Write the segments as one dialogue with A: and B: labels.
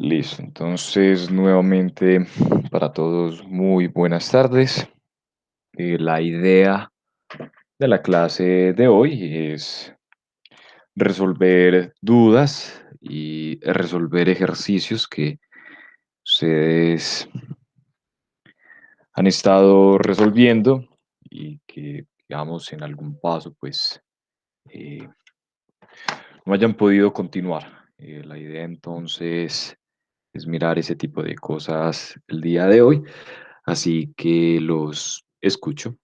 A: Listo, entonces nuevamente para todos muy buenas tardes. La idea de la clase de hoy es resolver dudas y resolver ejercicios que ustedes han estado resolviendo y que, digamos, en algún paso, pues, eh, no hayan podido continuar. La idea entonces es mirar ese tipo de cosas el día de hoy, así que los escucho.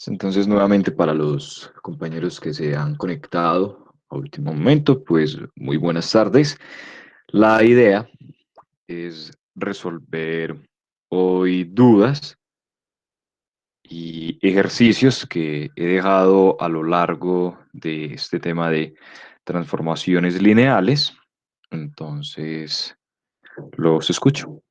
A: Entonces, nuevamente para los compañeros que se han conectado a último momento, pues muy buenas tardes. La idea es resolver hoy dudas y ejercicios que he dejado a lo largo de este tema de transformaciones lineales. Entonces, los escucho.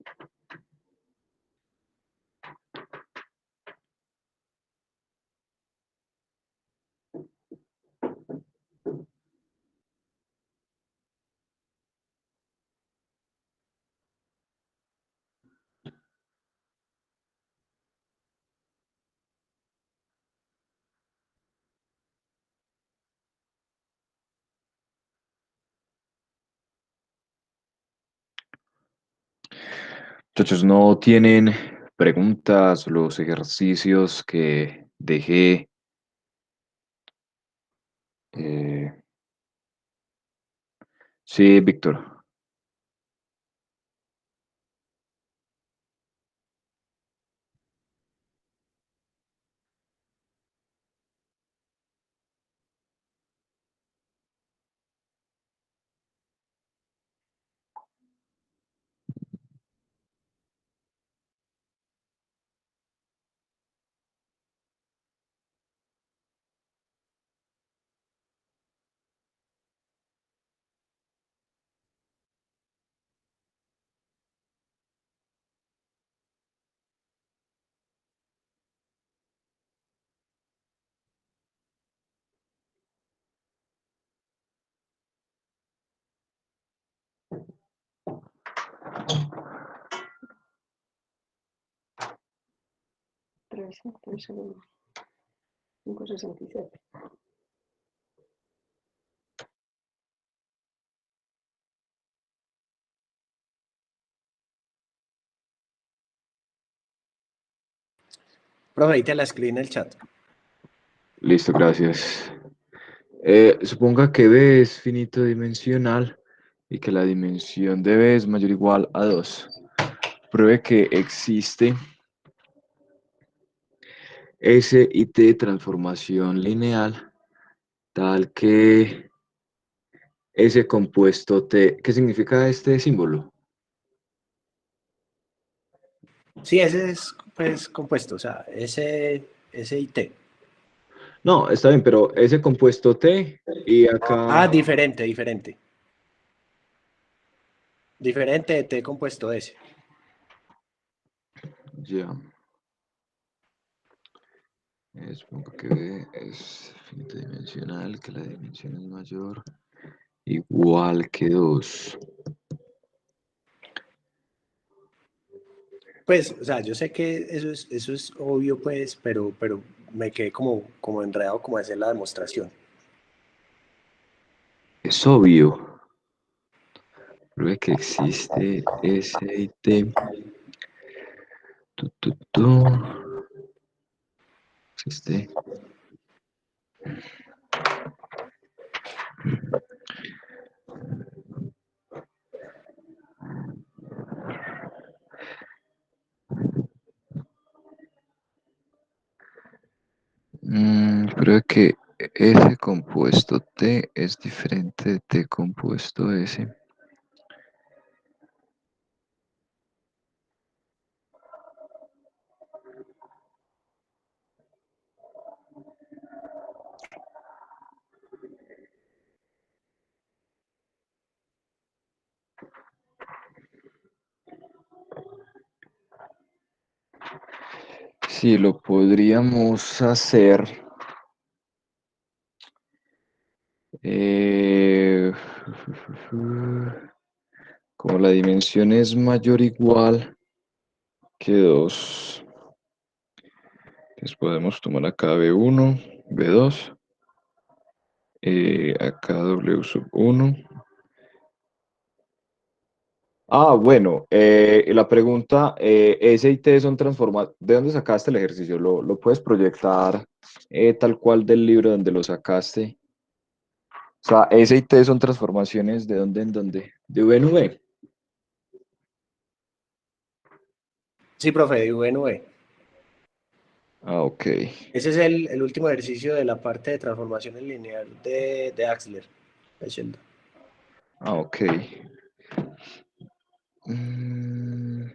A: Muchachos, ¿no tienen preguntas? Los ejercicios que dejé. eh, sí, Víctor.
B: Tres, 567.
C: Profe, ahí te la escribí en el chat.
A: Listo, gracias. Suponga que B es finito dimensional y que la dimensión de B es mayor o igual a 2. Pruebe que existe S y T transformación lineal tal que ese compuesto T, ¿qué significa este símbolo?
C: Sí, ese es pues compuesto, o sea, S y T.
A: No, está bien, pero ese compuesto T y acá,
C: Ah, diferente, diferente. Diferente de T compuesto S.
A: ya, supongo que B es finito dimensional, que la dimensión es mayor, igual que 2.
C: Pues, o sea, yo sé que eso es obvio, pues, pero me quedé como enredado como a hacer la demostración.
A: Es obvio, pruebe que existe S y T. Tu, tu, tu. Existe. Creo que S compuesto T es diferente de T compuesto S. Sí, lo podríamos hacer. eh, Como la dimensión es mayor o igual que 2, entonces podemos tomar acá B1, B2, acá W sub 1. Bueno, la pregunta, S y T son transformadas. ¿De dónde sacaste el ejercicio? ¿Lo puedes proyectar tal cual del libro donde lo sacaste? O sea, S y T son transformaciones ¿de dónde en dónde? De V en V.
C: Sí, profe, de V.
A: Ok.
C: Ese es el último ejercicio de la parte de transformación en lineal de Axler. De Sheldon.
A: Ok. Mm,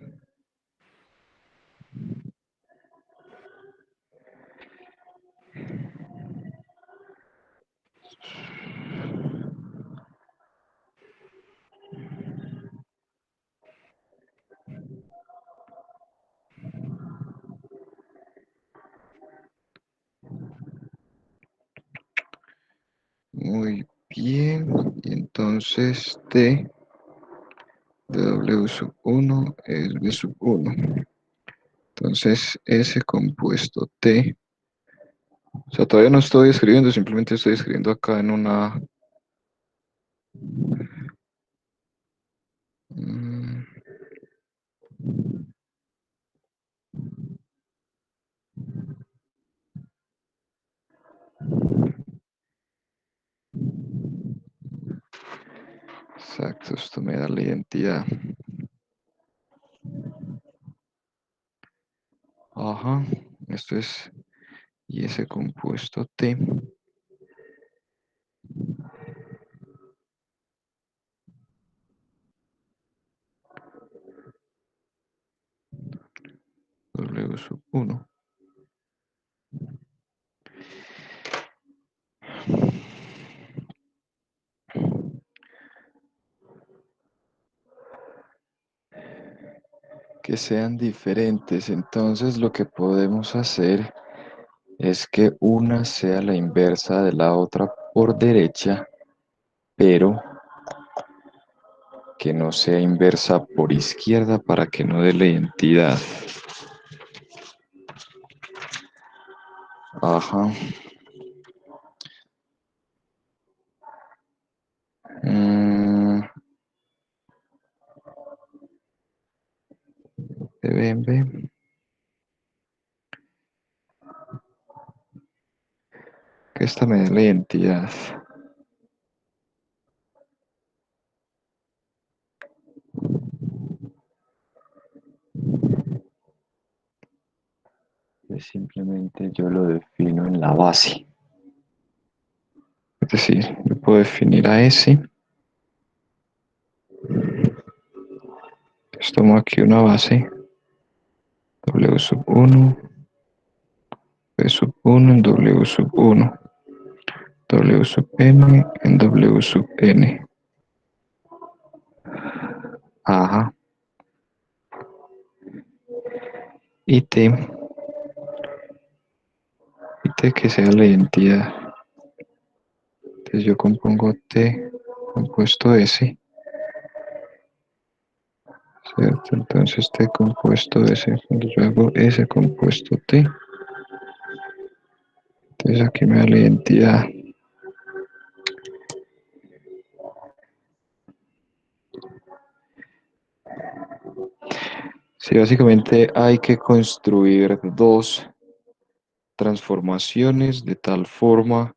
A: Muy bien. Y entonces T de W sub 1 es B sub 1. Entonces S compuesto T. O sea, todavía no estoy escribiendo, simplemente estoy escribiendo acá en una... mm, exacto, esto me da la identidad. Ajá, esto es y ese compuesto T. W sub 1. Que sean diferentes. Entonces lo que podemos hacer es que una sea la inversa de la otra por derecha, pero que no sea inversa por izquierda para que no dé la identidad. Ajá. Mm, ven, ven. Que esta me dé la identidad. Pues simplemente yo lo defino en la base. Es decir, yo puedo definir a S. Entonces tomo aquí una base. W sub 1, P sub 1 en W sub 1. W sub n en W sub n. Ajá. Y T que sea la identidad. Entonces yo compongo T compuesto S, ¿cierto? Entonces T compuesto S, cuando yo hago S compuesto T, entonces aquí me da la identidad. Sí, básicamente hay que construir dos transformaciones de tal forma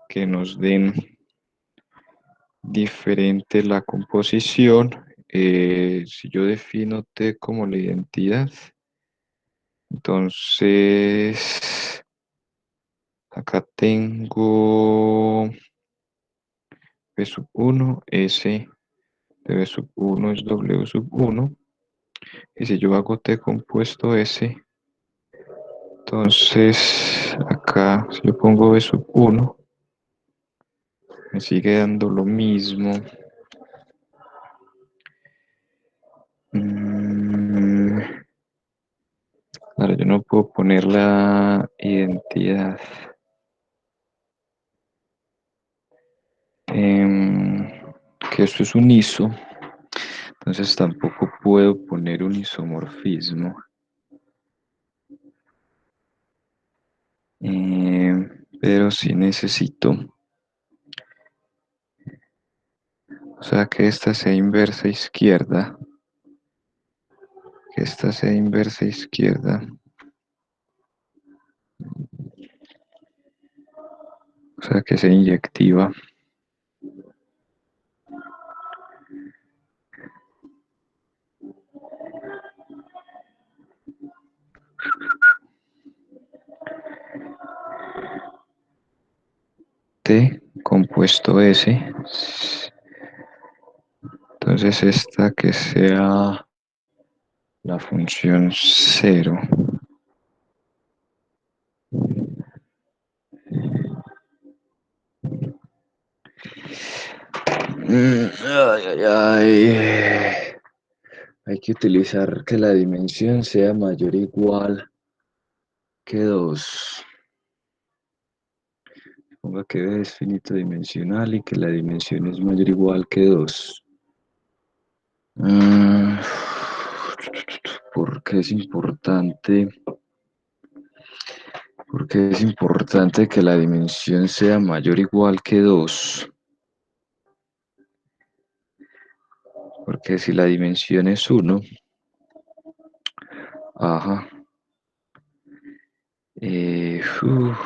A: que nos den diferente la composición. Si yo defino T como la identidad, entonces Acá tengo B sub 1, S de B sub 1 es W sub 1. Y si yo hago T compuesto S, entonces acá si yo pongo B sub 1, me sigue dando lo mismo. Claro, yo no puedo poner la identidad. Que esto es un ISO, entonces tampoco puedo poner un isomorfismo. Pero sí necesito, o sea, que esta sea inversa izquierda, que esta sea inversa izquierda, o sea, que sea inyectiva. T compuesto S, entonces esta que sea la función 0. Ay, ay, ay. Hay que utilizar que la dimensión sea mayor o igual que 2. Ponga que B es finito dimensional y que la dimensión es mayor o igual que 2. ¿Por qué es importante? Porque es importante que la dimensión sea mayor o igual que 2. Porque si la dimensión es 1, ajá. Eh, uf.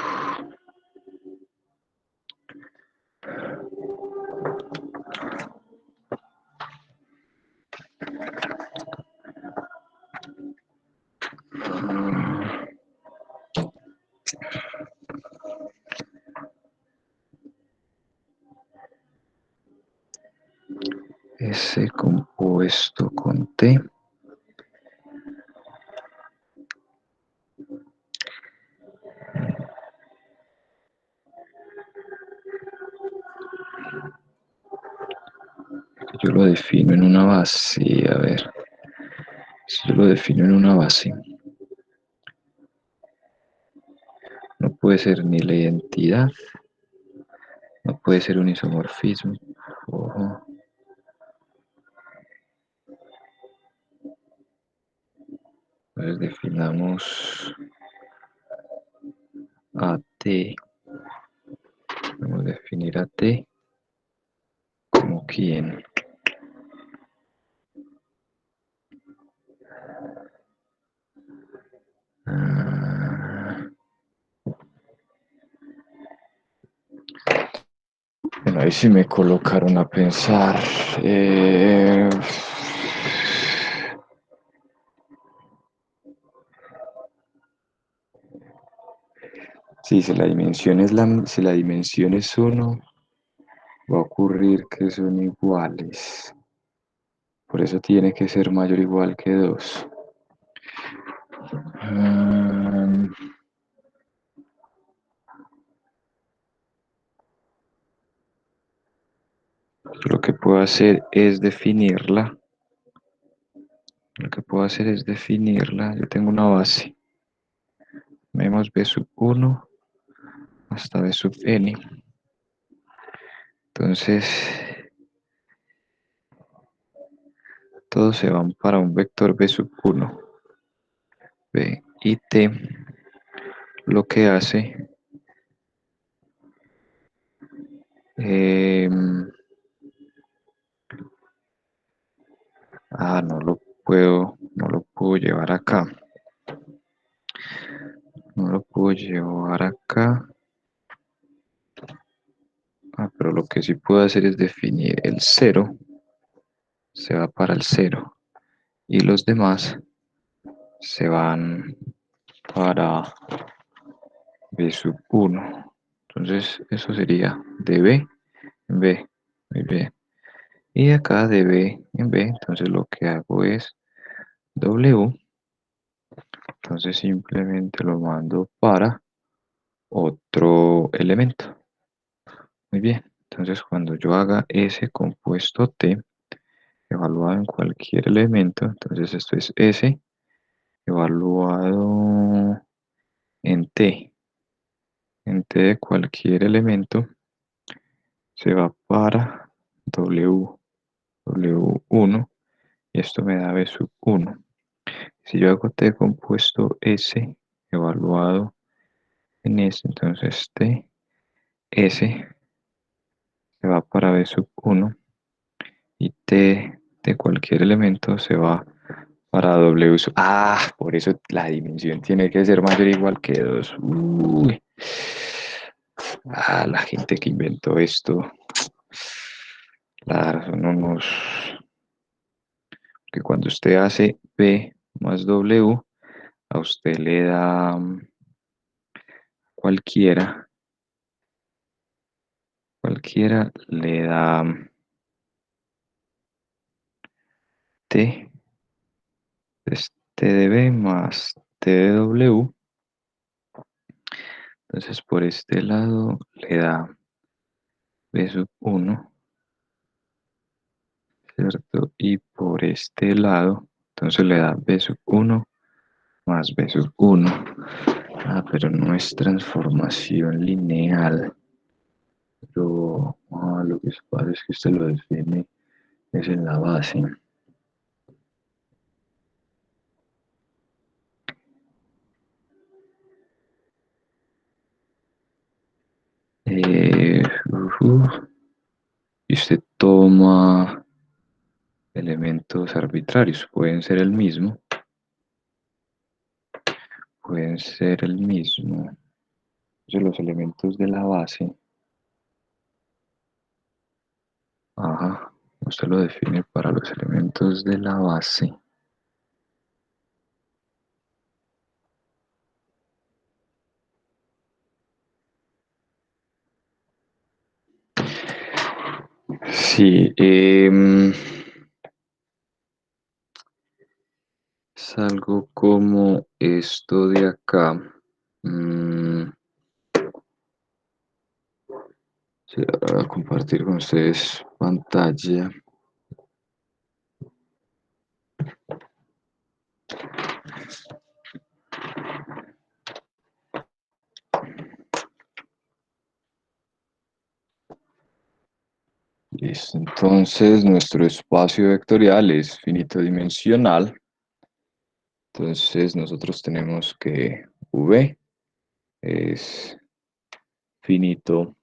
A: S compuesto con T. Yo lo defino en una base, a ver, si yo lo defino en una base, no puede ser ni la identidad, no puede ser un isomorfismo. Ojo. Entonces definamos a T, vamos a definir a T como quién. Bueno, ahí sí me colocaron a pensar. Sí, si la dimensión es 1, va a ocurrir que son iguales. Por eso tiene que ser mayor o igual que 2. Lo que puedo hacer es definirla. Lo que puedo hacer es definirla. Yo tengo una base. Vemos B sub 1 hasta B sub n. Entonces, todos se van para un vector B sub 1. B y T lo que hace no lo puedo llevar acá. No lo puedo llevar acá. Pero lo que sí puedo hacer es definir el 0. Se va para el 0. Y los demás se van para B sub 1. Entonces eso sería de B en B. Muy bien. Y acá de B en B, entonces lo que hago es W. Entonces simplemente lo mando para otro elemento. Muy bien. Entonces cuando yo haga S compuesto T, evaluado en cualquier elemento, entonces esto es S evaluado en T de cualquier elemento, se va para W1 y esto me da B sub 1. Si yo hago T compuesto S evaluado en S, entonces T S se va para B sub 1 y T de cualquier elemento se va para W sub... Ah, por eso la dimensión tiene que ser mayor o igual que 2. Uy. Ah, la gente que inventó esto. Claro, son unos... Que cuando usted hace B más W, a usted le da cualquiera le da T, es T de B más T de W. Entonces por este lado le da B sub 1, ¿cierto? Y por este lado, entonces le da B sub 1 más B sub 1. Ah, pero no es transformación lineal. Pero lo que pasa es que usted lo define es en la base. Eh, y usted toma elementos arbitrarios, pueden ser el mismo, Entonces, los elementos de la base, ajá, usted lo define para los elementos de la base. Sí, es algo como esto de acá. Sí, ahora voy a compartir con ustedes pantalla. Listo, entonces nuestro espacio vectorial es finito dimensional. Entonces nosotros tenemos que V es finito.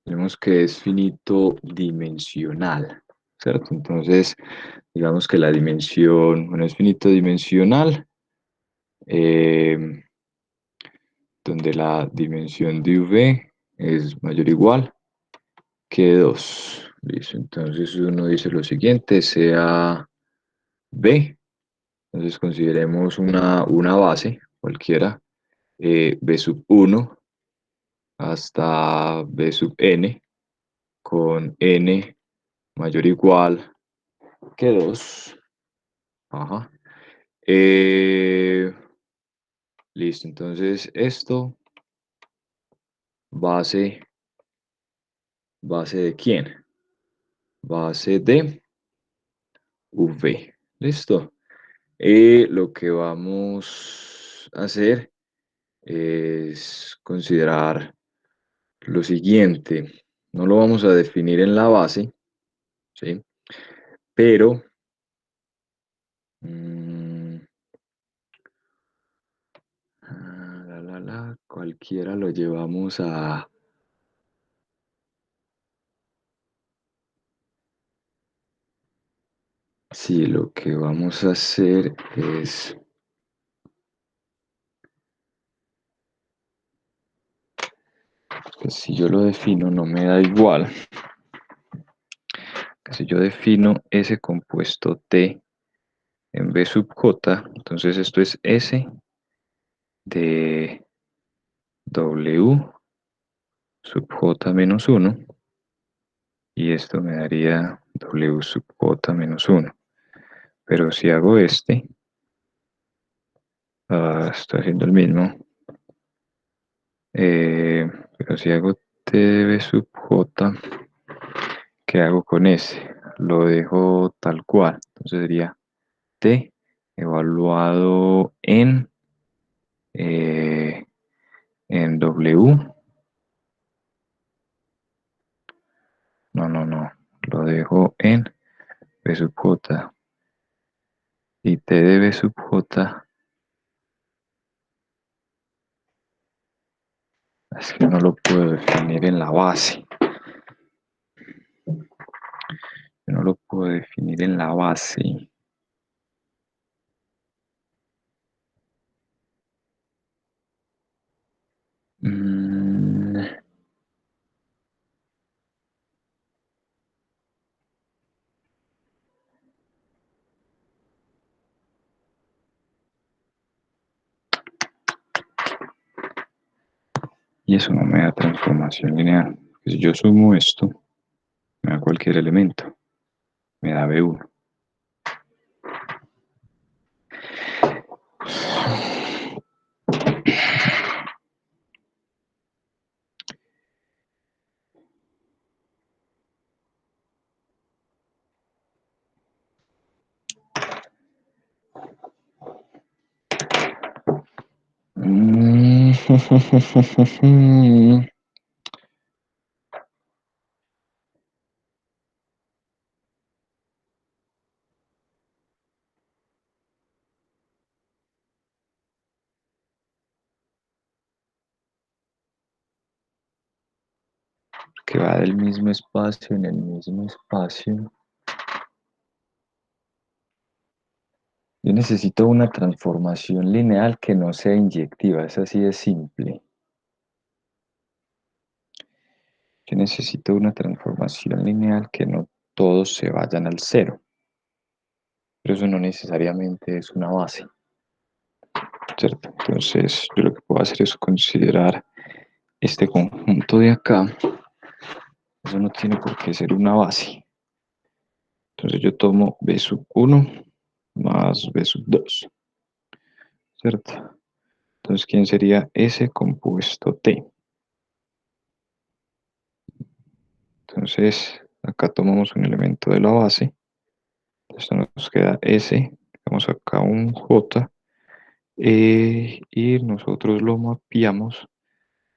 A: Tenemos que es finito dimensional, ¿cierto? Entonces, digamos que la dimensión, bueno, es finito dimensional, donde la dimensión de V es mayor o igual que 2. Listo, entonces uno dice lo siguiente, sea B, entonces consideremos una base cualquiera, B sub 1 hasta B sub n, con n mayor o igual que 2. Ajá. Listo, entonces esto, base, ¿base de quién? Base de V. Listo. Lo que vamos a hacer es considerar lo siguiente. No lo vamos a definir en la base, ¿sí? Pero cualquiera lo llevamos a... Sí, lo que vamos a hacer es... Que si yo lo defino no me da igual. Que si yo defino S compuesto T en B sub J, entonces esto es S de W sub J menos 1 y esto me daría W sub J menos 1. Pero si hago estoy haciendo el mismo, pero si hago TDB sub J, ¿qué hago con ese? Lo dejo tal cual, entonces sería T evaluado eh, en W. No, lo dejo en B sub J y T de B sub J. Es que no lo puedo definir en la base. No lo puedo definir en la base. Mm, y eso no me da transformación lineal. Si yo sumo esto, me da cualquier elemento. Me da B1. Que va del mismo espacio en el mismo espacio. Yo necesito una transformación lineal que no sea inyectiva, es así de simple. Yo necesito una transformación lineal que no todos se vayan al cero, pero eso no necesariamente es una base, ¿cierto? Entonces, yo lo que puedo hacer es considerar este conjunto de acá. Eso no tiene por qué ser una base. Entonces yo tomo B sub 1 más B sub 2, ¿cierto? Entonces, ¿quién sería ese compuesto T? Entonces, acá tomamos un elemento de la base. Esto nos queda S, tenemos acá un J, y nosotros lo mapeamos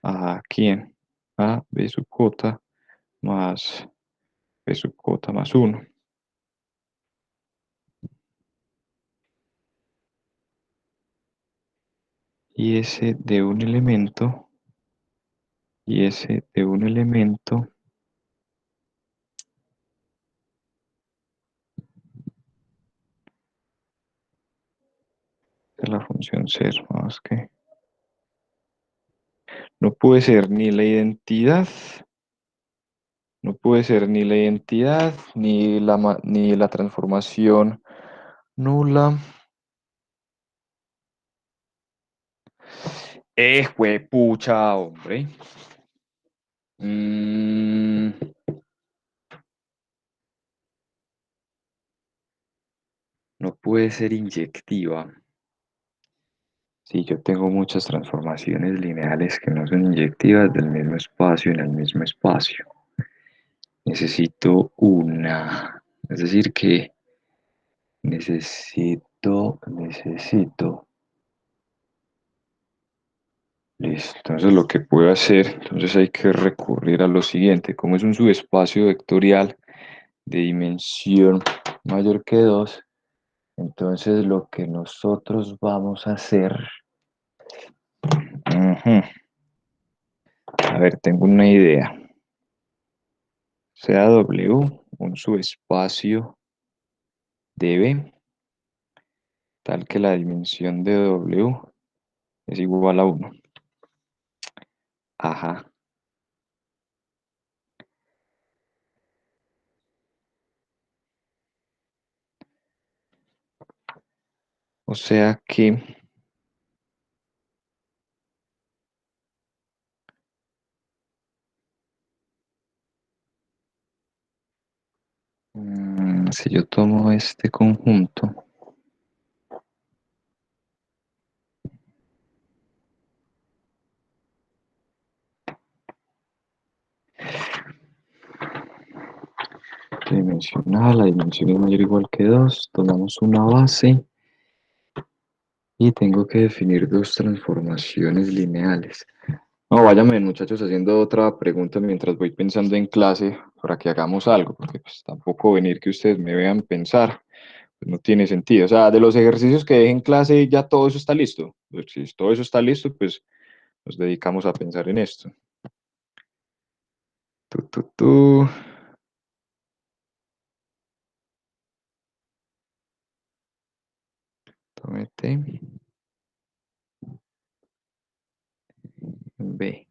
A: a quién, a B sub J más B sub J más 1. Y ese de un elemento, y ese de un elemento de la función ser, más que no puede ser ni la identidad, no puede ser ni la identidad, ni la transformación nula. Pucha, hombre. Mm, no puede ser inyectiva. Sí, yo tengo muchas transformaciones lineales que no son inyectivas del mismo espacio en el mismo espacio. Necesito una. Es decir, que necesito. Listo. Entonces lo que puedo hacer, entonces hay que recurrir a lo siguiente. Como es un subespacio vectorial de dimensión mayor que 2, entonces lo que nosotros vamos a hacer. Ujú. A ver, tengo una idea. Sea W un subespacio de B, tal que la dimensión de W es igual a 1. Ajá. O sea que Si yo tomo este conjunto, dimensional, la dimensión es mayor o igual que 2, tomamos una base y tengo que definir dos transformaciones lineales. No, váyame muchachos haciendo otra pregunta mientras voy pensando en clase para que hagamos algo, porque pues tampoco venir que ustedes me vean pensar, pues no tiene sentido. O sea, de los ejercicios que dejé en clase ya todo eso está listo. Pues, si todo eso está listo, pues nos dedicamos a pensar en esto. Tú. Tómete. B.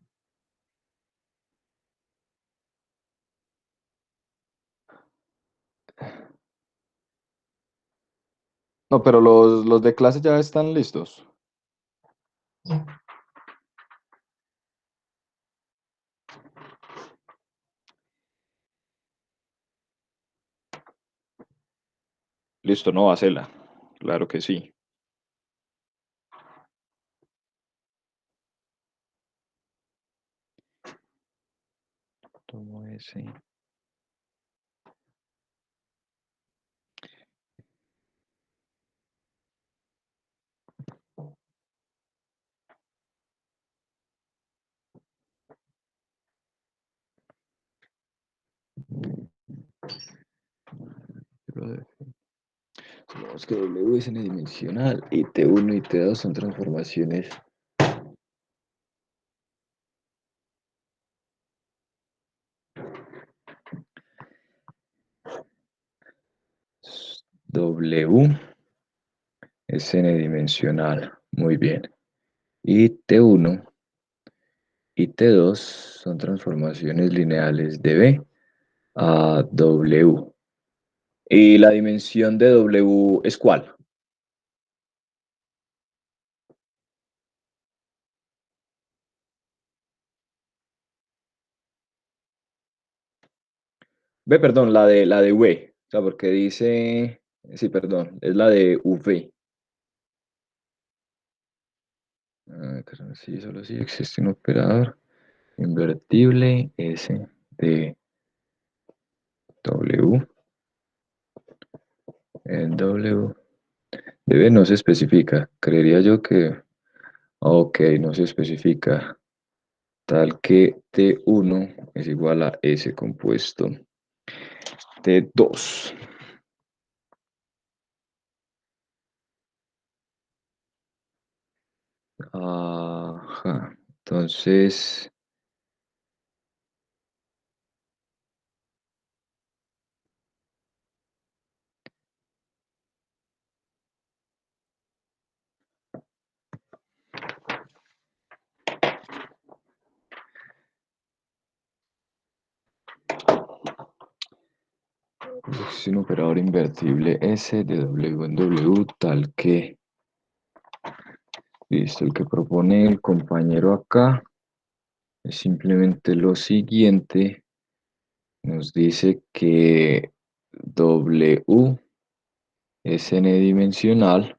A: No, pero los de clase ya están listos. Listo, no, hacela. Claro que sí. Tomo ese. Supongamos que W es n-dimensional y T1 y T2 son transformaciones W es n-dimensional. Muy bien. Y T1 y T2 son transformaciones lineales de B a W. ¿Y la dimensión de W es cuál? B, perdón, la de V. O sea, porque dice, sí, perdón, es la de V. Caramba, sí, solo si existe un operador invertible S de W en W. Debe no se especifica. Creería yo que, ok, no se especifica. Tal que T1 es igual a S compuesto T2. Ajá. Entonces, es un operador invertible S de W en W tal que, listo, el que propone el compañero acá es simplemente lo siguiente. Nos dice que W es n-dimensional.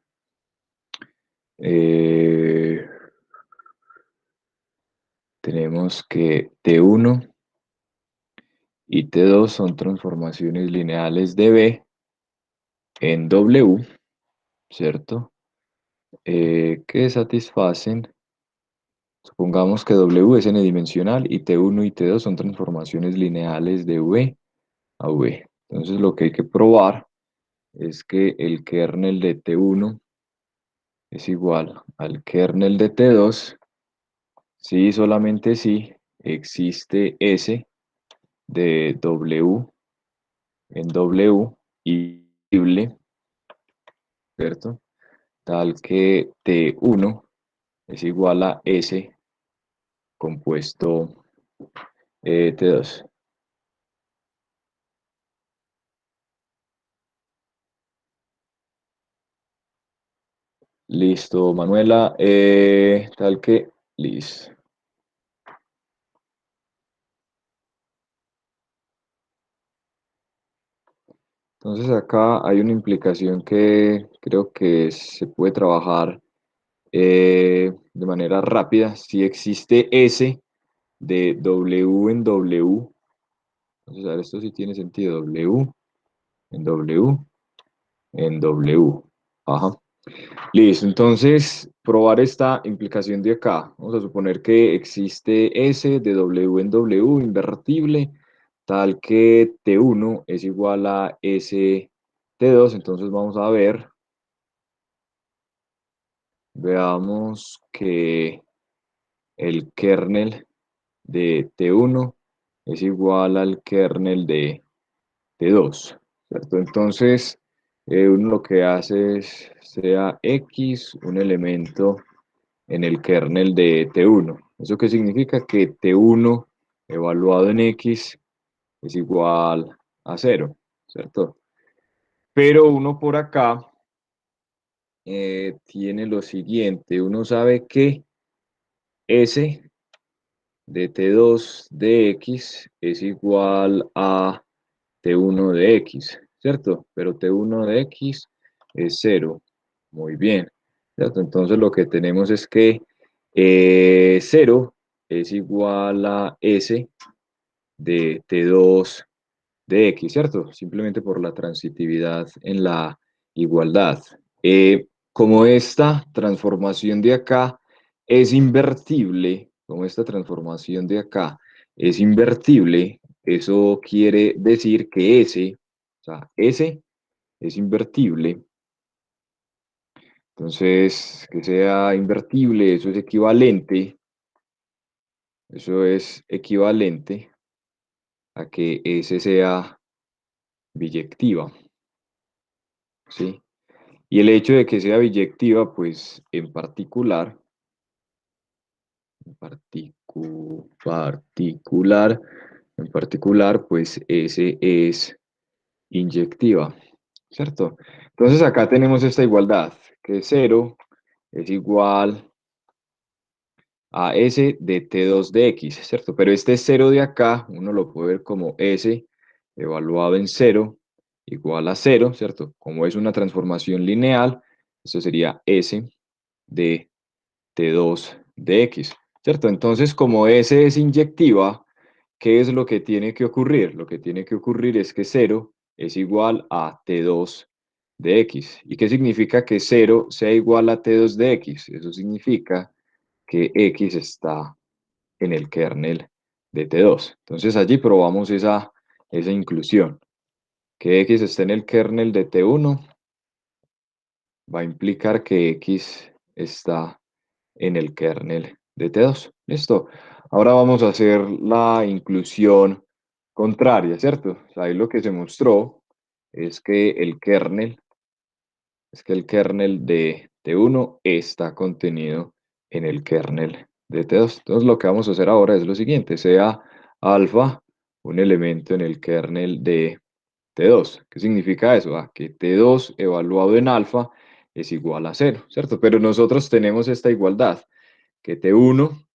A: Tenemos que T1 y T2 son transformaciones lineales de B en W, ¿cierto? Que satisfacen, supongamos que W es n-dimensional y T1 y T2 son transformaciones lineales de V a V. Entonces lo que hay que probar es que el kernel de T1 es igual al kernel de T2 si solamente si existe S de W en W y posible, ¿cierto? Tal que T1 es igual a S compuesto T2. Listo, Manuela. Tal que, listo. Entonces acá hay una implicación que creo que se puede trabajar de manera rápida. Si existe S de W en W, entonces a ver, esto sí tiene sentido, W en W en W. Ajá. Listo, entonces probar esta implicación de acá. Vamos a suponer que existe S de W en W invertible, tal que T1 es igual a S T2. Entonces vamos a ver, veamos que el kernel de T1 es igual al kernel de T2, ¿cierto? Entonces, uno lo que hace es, sea X un elemento en el kernel de T1. ¿Eso qué significa? Que T1 evaluado en X es igual a cero, ¿cierto? Pero uno por acá tiene lo siguiente, uno sabe que S de T2 de X es igual a T1 de X, ¿cierto? Pero T1 de X es cero. Muy bien, ¿cierto? Entonces lo que tenemos es que 0 es igual a S de T2 de X, ¿cierto? Simplemente por la transitividad en la igualdad. Como esta transformación de acá es invertible, como esta transformación de acá es invertible, eso quiere decir que S, o sea, S es invertible. Entonces, que sea invertible, eso es equivalente a que S sea biyectiva, ¿sí? Y el hecho de que sea biyectiva, pues en particular, pues S es inyectiva, ¿cierto? Entonces acá tenemos esta igualdad, que 0 es igual a S de T2 de X, ¿cierto? Pero este 0 de acá, uno lo puede ver como S evaluado en 0 igual a 0, ¿cierto? Como es una transformación lineal, esto sería S de T2 de X, ¿cierto? Entonces, como S es inyectiva, ¿qué es lo que tiene que ocurrir? Lo que tiene que ocurrir es que 0 es igual a T2 de X. ¿Y qué significa que 0 sea igual a T2 de X? Eso significa que X está en el kernel de T2. Entonces allí probamos esa inclusión. Que X esté en el kernel de T1 va a implicar que X está en el kernel de T2. ¿Listo? Ahora vamos a hacer la inclusión contraria, ¿cierto? O sea, ahí lo que se mostró es que el kernel de T1 está contenido en el kernel de T2. Entonces lo que vamos a hacer ahora es lo siguiente, sea alfa un elemento en el kernel de T2. ¿Qué significa eso? Que T2 evaluado en alfa es igual a cero, ¿cierto? Pero nosotros tenemos esta igualdad, que T1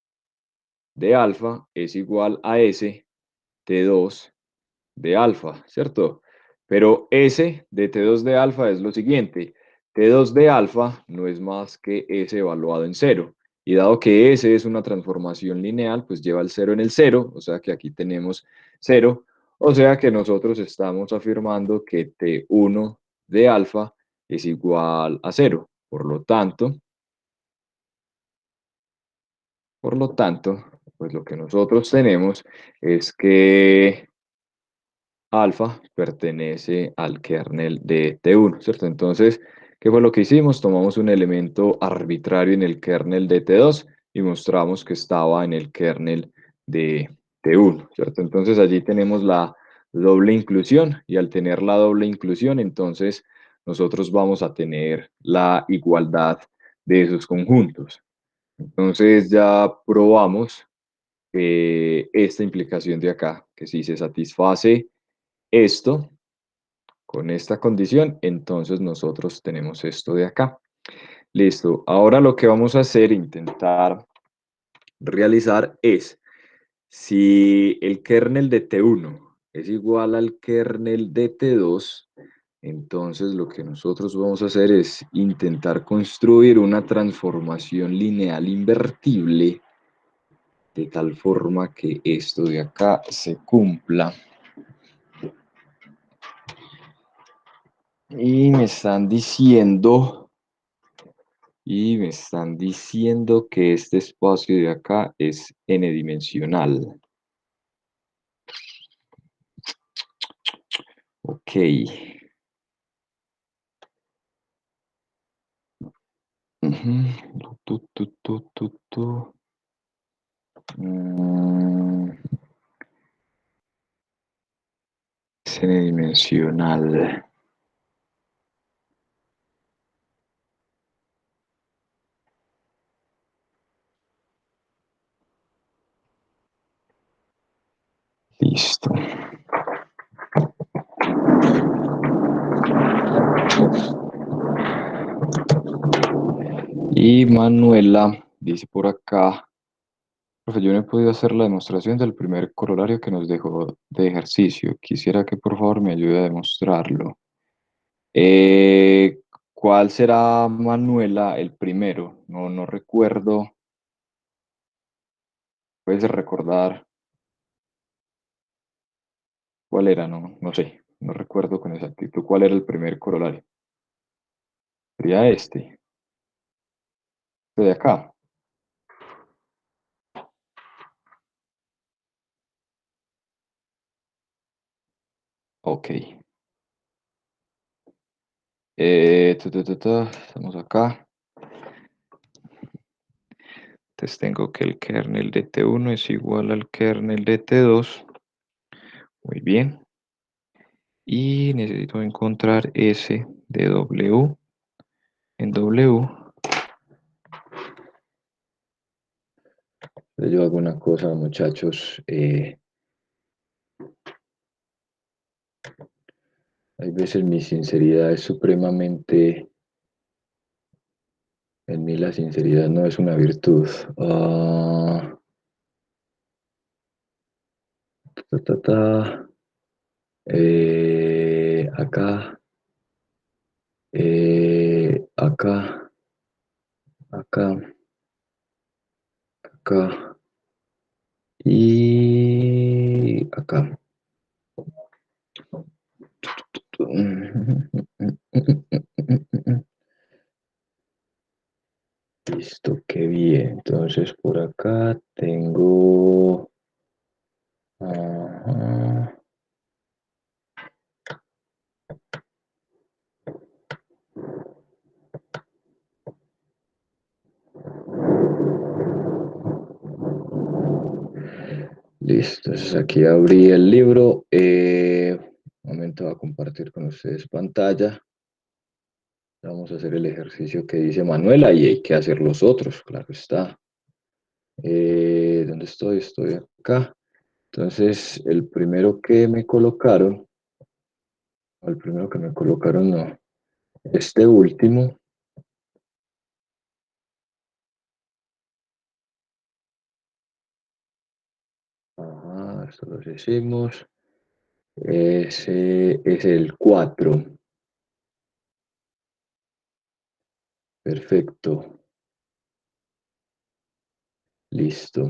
A: de alfa es igual a S T2 de alfa, ¿cierto? Pero S de T2 de alfa es lo siguiente. T2 de alfa no es más que S evaluado en cero. Y dado que S es una transformación lineal, pues lleva el cero en el cero, o sea que aquí tenemos cero. O sea que nosotros estamos afirmando que T1 de alfa es igual a cero. Por lo tanto, pues lo que nosotros tenemos es que alfa pertenece al kernel de T1, ¿cierto? Entonces, ¿qué fue lo que hicimos? Tomamos un elemento arbitrario en el kernel de T2 y mostramos que estaba en el kernel de T1, ¿cierto? Entonces allí tenemos la doble inclusión y al tener la doble inclusión, entonces nosotros vamos a tener la igualdad de esos conjuntos. Entonces ya probamos esta implicación de acá, que si se satisface esto con esta condición, entonces nosotros tenemos esto de acá. Listo. Ahora lo que vamos a hacer, intentar realizar es, si el kernel de T1 es igual al kernel de T2, Entonces lo que nosotros vamos a hacer es intentar construir una transformación lineal invertible de tal forma que esto de acá se cumpla. Y me están diciendo que este espacio de acá es n-dimensional. Ok. Ujú. Mm, es n-dimensional. Listo. Y Manuela dice por acá, profe, yo no he podido hacer la demostración del primer corolario que nos dejó de ejercicio. Quisiera que por favor me ayude a demostrarlo. Eh, ¿Cuál será, Manuela, el primero? No, no recuerdo. ¿Puedes recordar cuál era? No, no sé. No recuerdo con exactitud cuál era el primer corolario. Sería este de acá. Ok. Estamos acá. Entonces tengo que el kernel de T1 es igual al kernel de T2. Muy bien. Y necesito encontrar S de W en W. Yo hago una cosa, muchachos. Hay veces mi sinceridad es supremamente... En mí la sinceridad no es una virtud. Ta, ta, ta. Acá, acá, acá, acá y acá. Listo, qué bien. Entonces por acá tengo... Ajá. Listo, entonces aquí abrí el libro. Un momento voy a compartir con ustedes pantalla. Vamos a hacer el ejercicio que dice Manuela y hay que hacer los otros, claro está. ¿Dónde estoy? Estoy acá. Entonces, el primero que me colocaron, o el primero que me colocaron no, este último, ajá, esto lo hicimos, ese es el 4. Perfecto, listo.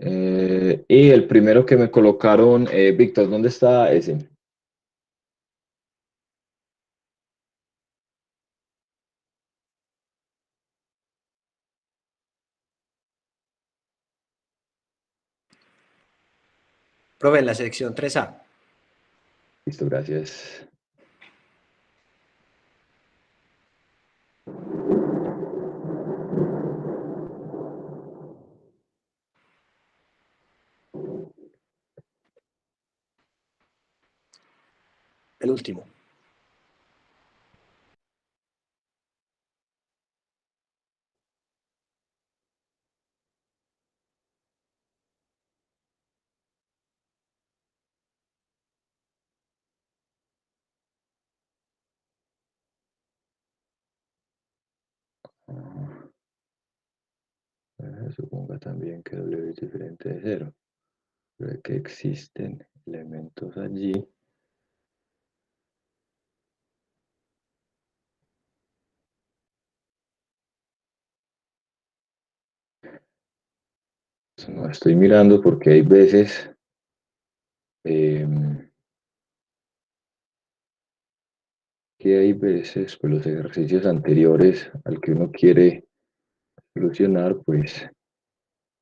A: Y el primero que me colocaron, Víctor, ¿dónde está ese?
C: Profe, en la sección 3A.
A: Listo, gracias.
C: El último.
A: Suponga también que W es diferente de cero, pero que existen elementos allí no estoy mirando porque hay veces em, pues los ejercicios anteriores al que uno quiere solucionar, pues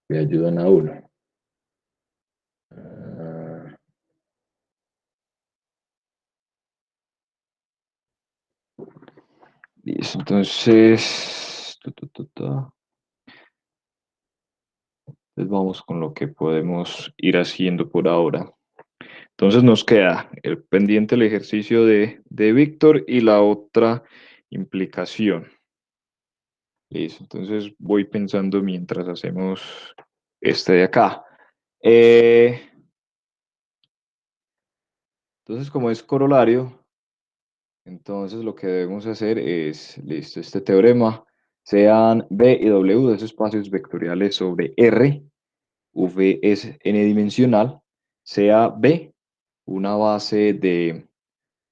A: le ayudan a uno. Ah, listo, entonces, entonces vamos con lo que podemos ir haciendo por ahora. Entonces nos queda el pendiente el ejercicio de Víctor y la otra implicación. Listo, entonces voy pensando mientras hacemos este de acá. Entonces, como es corolario, entonces lo que debemos hacer es, listo, este teorema, sean B y W dos espacios vectoriales sobre R, V es n-dimensional, sea B una base de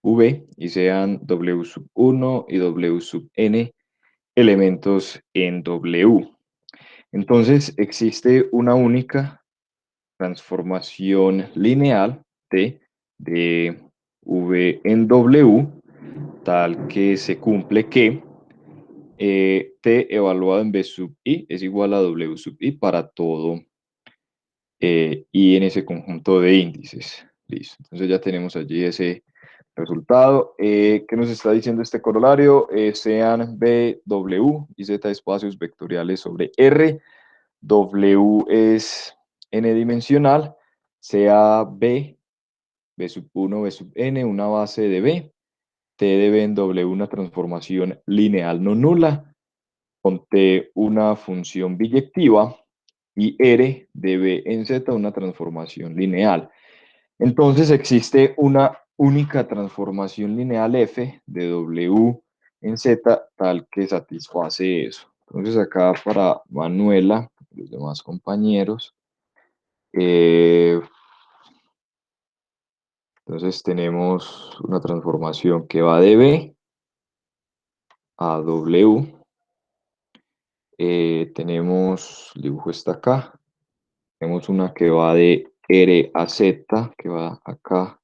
A: V y sean W sub 1 y W sub n elementos en W. Entonces existe una única transformación lineal T de V en W, tal que se cumple que T evaluado en B sub I es igual a W sub I para todo I en ese conjunto de índices. Listo. Entonces ya tenemos allí ese resultado. ¿Qué nos está diciendo este corolario? Sean B, W y Z espacios vectoriales sobre R. W es n-dimensional, sea B, B sub 1, B sub n, una base de B, T de B en W una transformación lineal no nula, con T una función biyectiva y R de B en Z una transformación lineal. Entonces existe una única transformación lineal F de W en Z tal que satisface eso. Entonces acá para Manuela, los demás compañeros, entonces tenemos una transformación que va de B a W. Tenemos, el dibujo está acá. Tenemos una que va de R a Z, que va acá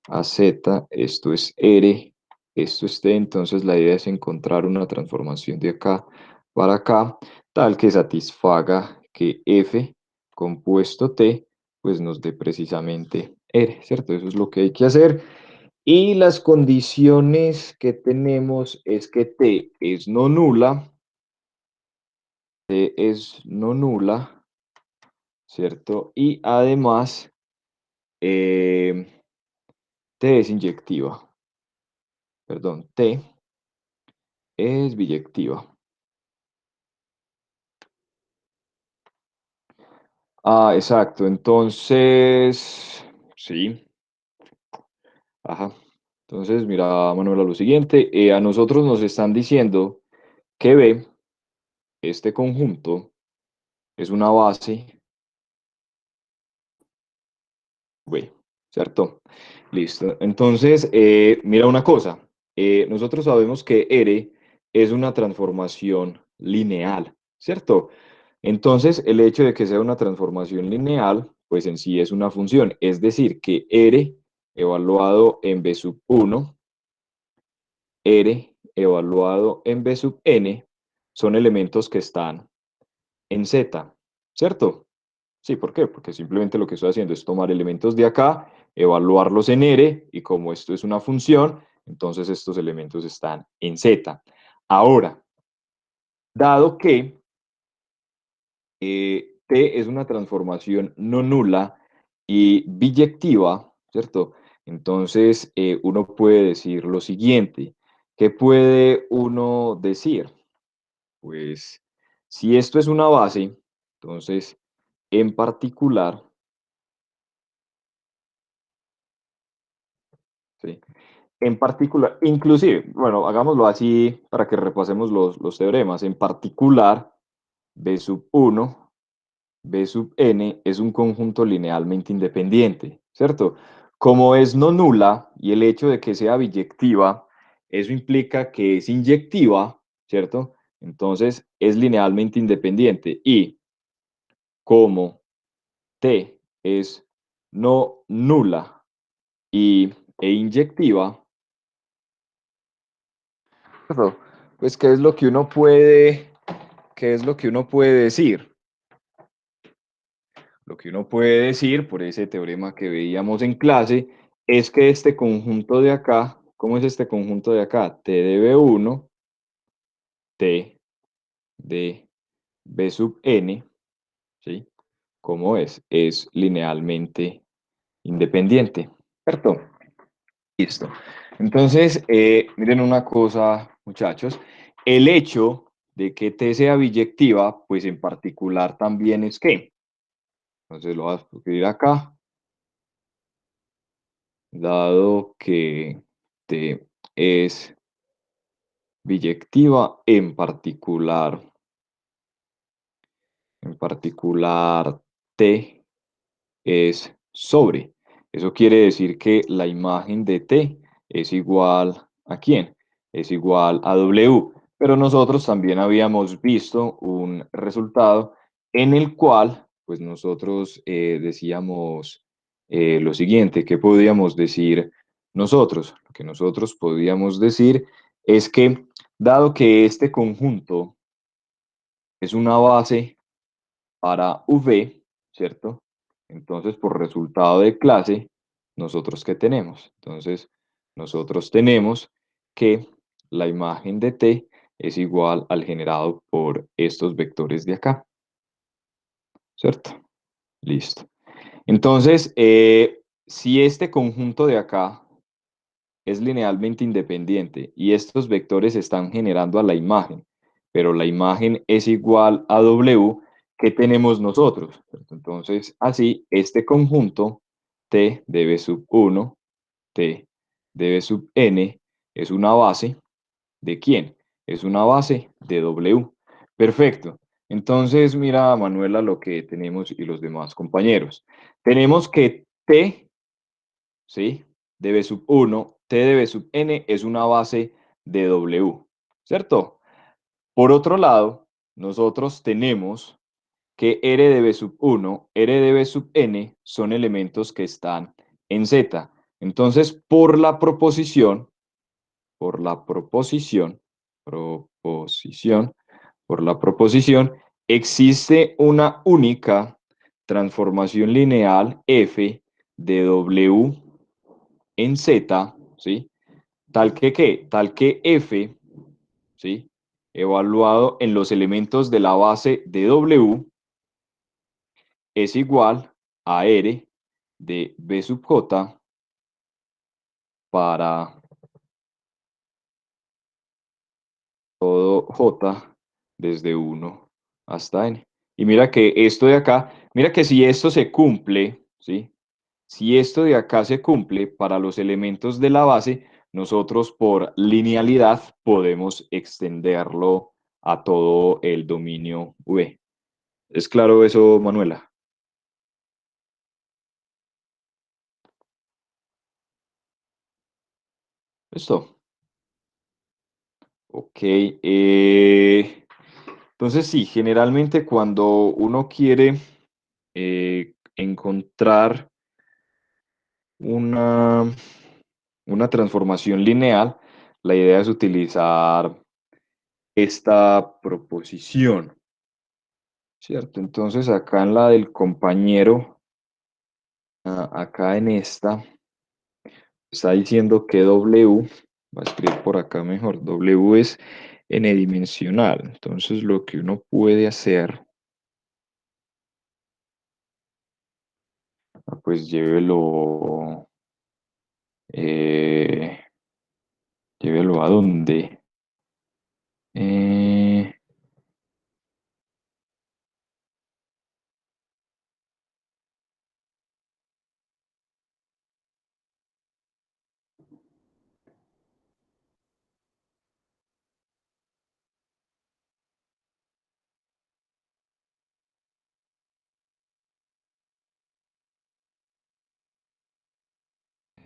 A: a Z. Esto es R, esto es T. Entonces la idea es encontrar una transformación de acá para acá, tal que satisfaga que F compuesto T, pues nos dé precisamente R, ¿cierto? Eso es lo que hay que hacer. Y las condiciones que tenemos es que T es no nula, T es no nula, ¿cierto? Y además T es inyectiva, perdón, T es biyectiva. Ah, exacto, entonces, sí, ajá. Entonces, mira, Manuela, lo siguiente, a nosotros nos están diciendo que B, este conjunto, es una base V, ¿cierto? Listo. Entonces, mira una cosa. Nosotros sabemos que R es una transformación lineal, ¿cierto? Entonces, el hecho de que sea una transformación lineal, pues en sí es una función. Es decir, que R evaluado en B sub 1, R evaluado en B sub n, son elementos que están en Z, ¿cierto? Sí, ¿por qué? Porque simplemente lo que estoy haciendo es tomar elementos de acá, evaluarlos en R, y como esto es una función, entonces estos elementos están en Z. Ahora, dado que T es una transformación no nula y biyectiva, ¿cierto? Entonces, uno puede decir lo siguiente. ¿Qué puede uno decir? Pues, si esto es una base, entonces, en particular, ¿sí? En particular, inclusive, bueno, hagámoslo así para que repasemos los teoremas. En particular, B sub 1, B sub n es un conjunto linealmente independiente, ¿cierto? Como es no nula y el hecho de que sea biyectiva, eso implica que es inyectiva, ¿cierto? Entonces es linealmente independiente. Y como T es no nula e inyectiva, ¿cierto? Pues, ¿qué es lo que uno puede, qué es lo que uno puede decir? Lo que uno puede decir por ese teorema que veíamos en clase es que este conjunto de acá, ¿cómo es este conjunto de acá? T de B1, T de B sub n, ¿sí? ¿Cómo es? Es linealmente independiente, ¿cierto? Listo. Entonces, miren una cosa, muchachos. El hecho de que T sea biyectiva, pues en particular también es que, entonces lo voy a escribir acá, dado que T es biyectiva, en particular T es sobre. Eso quiere decir que la imagen de T es igual ¿a quién? Es igual a W. Pero nosotros también habíamos visto un resultado en el cual, pues nosotros decíamos lo siguiente, ¿qué podíamos decir nosotros? Lo que nosotros podíamos decir es que, dado que este conjunto es una base para V, ¿cierto? Entonces, por resultado de clase, ¿nosotros qué tenemos? Entonces, nosotros tenemos que la imagen de T es igual al generado por estos vectores de acá, ¿cierto? Listo. Entonces, si este conjunto de acá es linealmente independiente y estos vectores están generando a la imagen, pero la imagen es igual a W, ¿qué tenemos nosotros? Entonces, así, este conjunto T de B sub 1, T de B sub n, es una base ¿de quién? Es una base de W. Perfecto. Entonces, mira, Manuela, lo que tenemos y los demás compañeros. Tenemos que T, ¿sí? De B sub 1, T de B sub n es una base de W, ¿cierto? Por otro lado, nosotros tenemos que R de B sub 1, R de B sub n son elementos que están en Z. Entonces, por la proposición, existe una única transformación lineal f de W en Z, ¿sí? Tal que f, ¿sí? Evaluado en los elementos de la base de W es igual a R de B sub J para todo J desde 1 hasta N. Y mira que esto de acá, mira que si esto se cumple, ¿sí? Si esto de acá se cumple para los elementos de la base, nosotros por linealidad podemos extenderlo a todo el dominio V. ¿Es claro eso, Manuela? ¿Listo? Ok. Entonces sí, generalmente cuando uno quiere encontrar una, una transformación lineal, la idea es utilizar esta proposición, ¿cierto? Entonces acá en la del compañero, acá en esta, está diciendo que W, voy a escribir por acá mejor, W es n-dimensional. Entonces lo que uno puede hacer, pues eh, llévelo a dónde.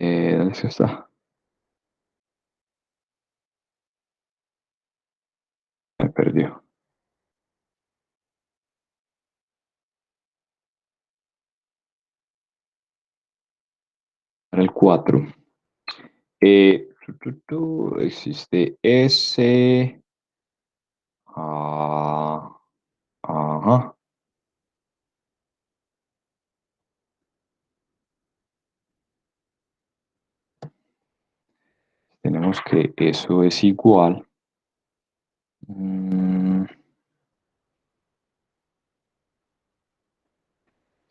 A: Eh, ¿Dónde está? Me perdió. 4. Existe S. Ajá. Tenemos que eso es igual.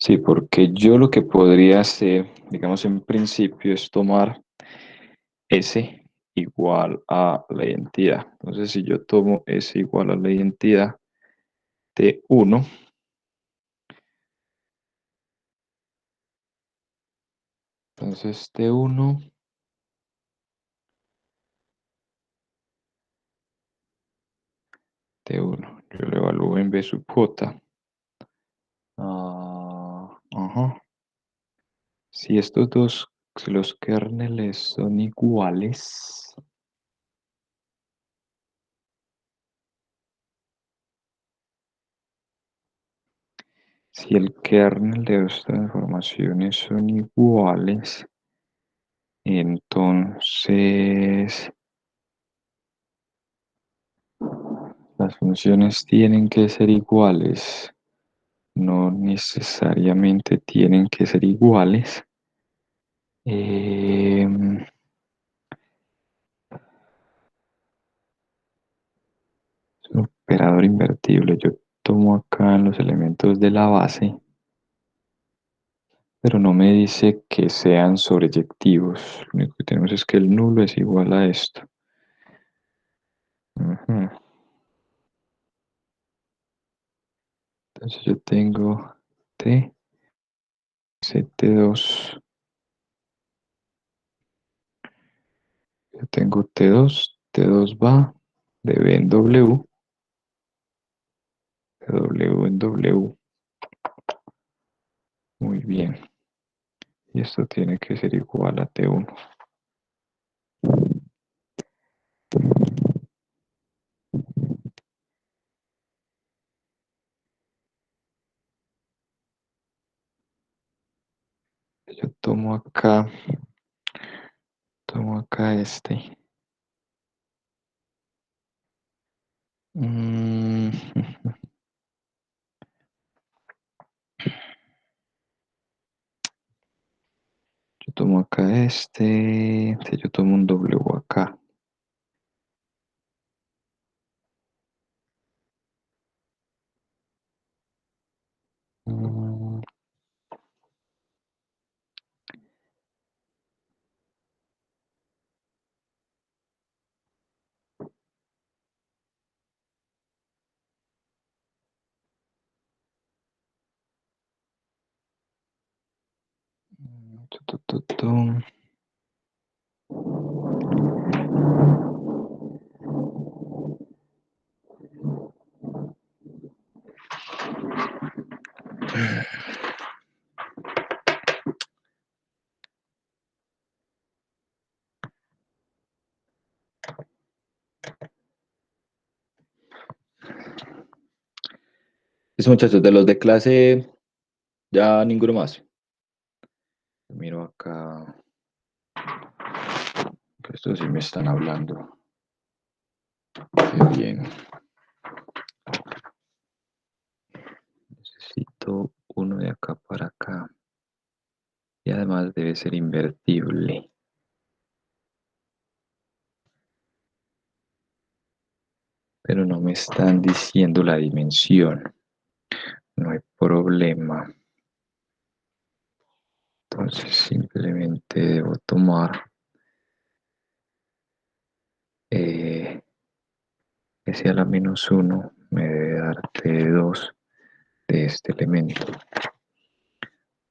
A: Sí, porque yo lo que podría hacer, digamos en principio, es tomar S igual a la identidad. Entonces, si yo tomo S igual a la identidad T1, entonces T1, yo lo evalúo en B sub J. Ajá. Si estos dos, si los kernels son iguales, si el kernel de estas transformaciones son iguales, entonces las funciones tienen que ser iguales. No necesariamente tienen que ser iguales. Es un operador invertible. Yo tomo acá los elementos de la base, pero no me dice que sean sobreyectivos. Lo único que tenemos es que el nulo es igual a esto. Entonces yo tengo T, T2. Yo tengo T2 va de B en W, de W en W. Muy bien. Y esto tiene que ser igual a T1. Yo tomo acá este. Yo tomo acá este. Yo tomo un W acá. Mm, tu. Listo, muchachos, de los de clase, ya ninguno más. Miro acá. Que estos sí me están hablando. Qué bien. Necesito uno de acá para acá. Y además debe ser invertible. Pero no me están diciendo la dimensión. No hay problema. Entonces simplemente debo tomar S a la -1 me debe dar T2 de este elemento.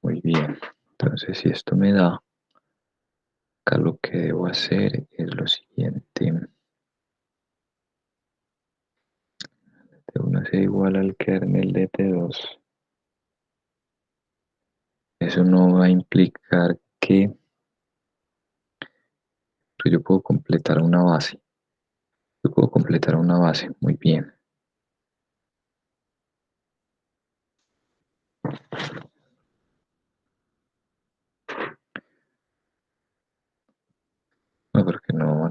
A: Muy bien. Entonces si esto me da, acá lo que debo hacer es lo siguiente. T1 sea igual al kernel de T2. Eso no va a implicar que yo puedo completar una base. Yo puedo completar una base. Muy bien.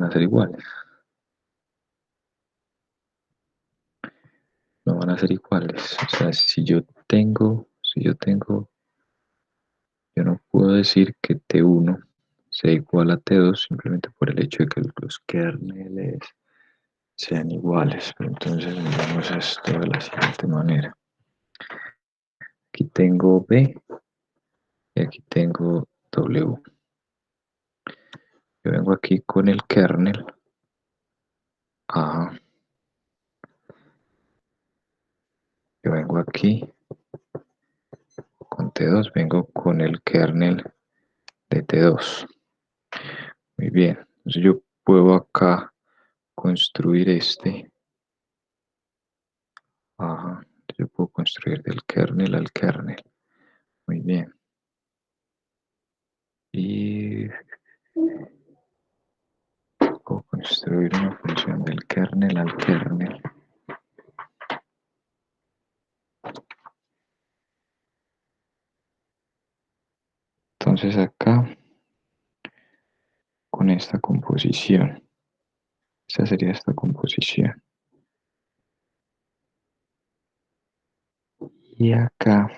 A: a ser iguales. No van a ser iguales. O sea, yo no puedo decir que T1 sea igual a T2 simplemente por el hecho de que los kernels sean iguales. Pero entonces miramos esto de la siguiente manera. Aquí tengo B y aquí tengo W. Yo vengo aquí con el kernel A. Yo vengo aquí con T2, vengo con el kernel de T2. Muy bien. Entonces yo puedo acá construir este. Ajá. Yo puedo construir del kernel al kernel. Muy bien. Y puedo construir una función del kernel al kernel. Entonces acá, con esta composición, esta sería esta composición. Y acá,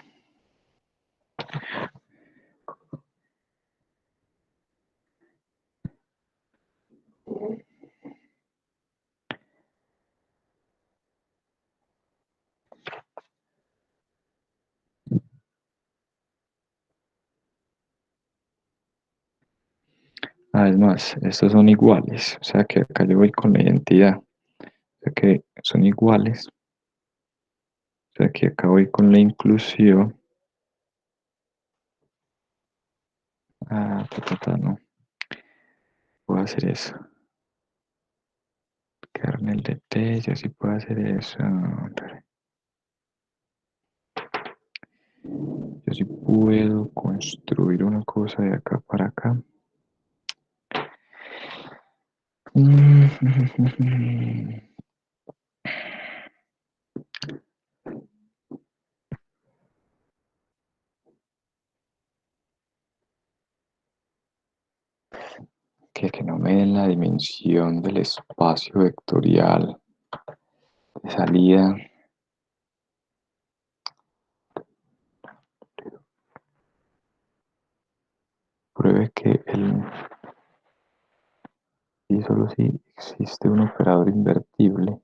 A: además, estos son iguales. O sea que acá yo voy con la identidad. O sea que son iguales. O sea que acá voy con la inclusión. No. Puedo hacer eso. Kernel de T, yo sí puedo hacer eso. Yo sí puedo construir una cosa de acá para acá. Que no me den la dimensión del espacio vectorial de salida. Pruebe que y solo si existe un operador invertible.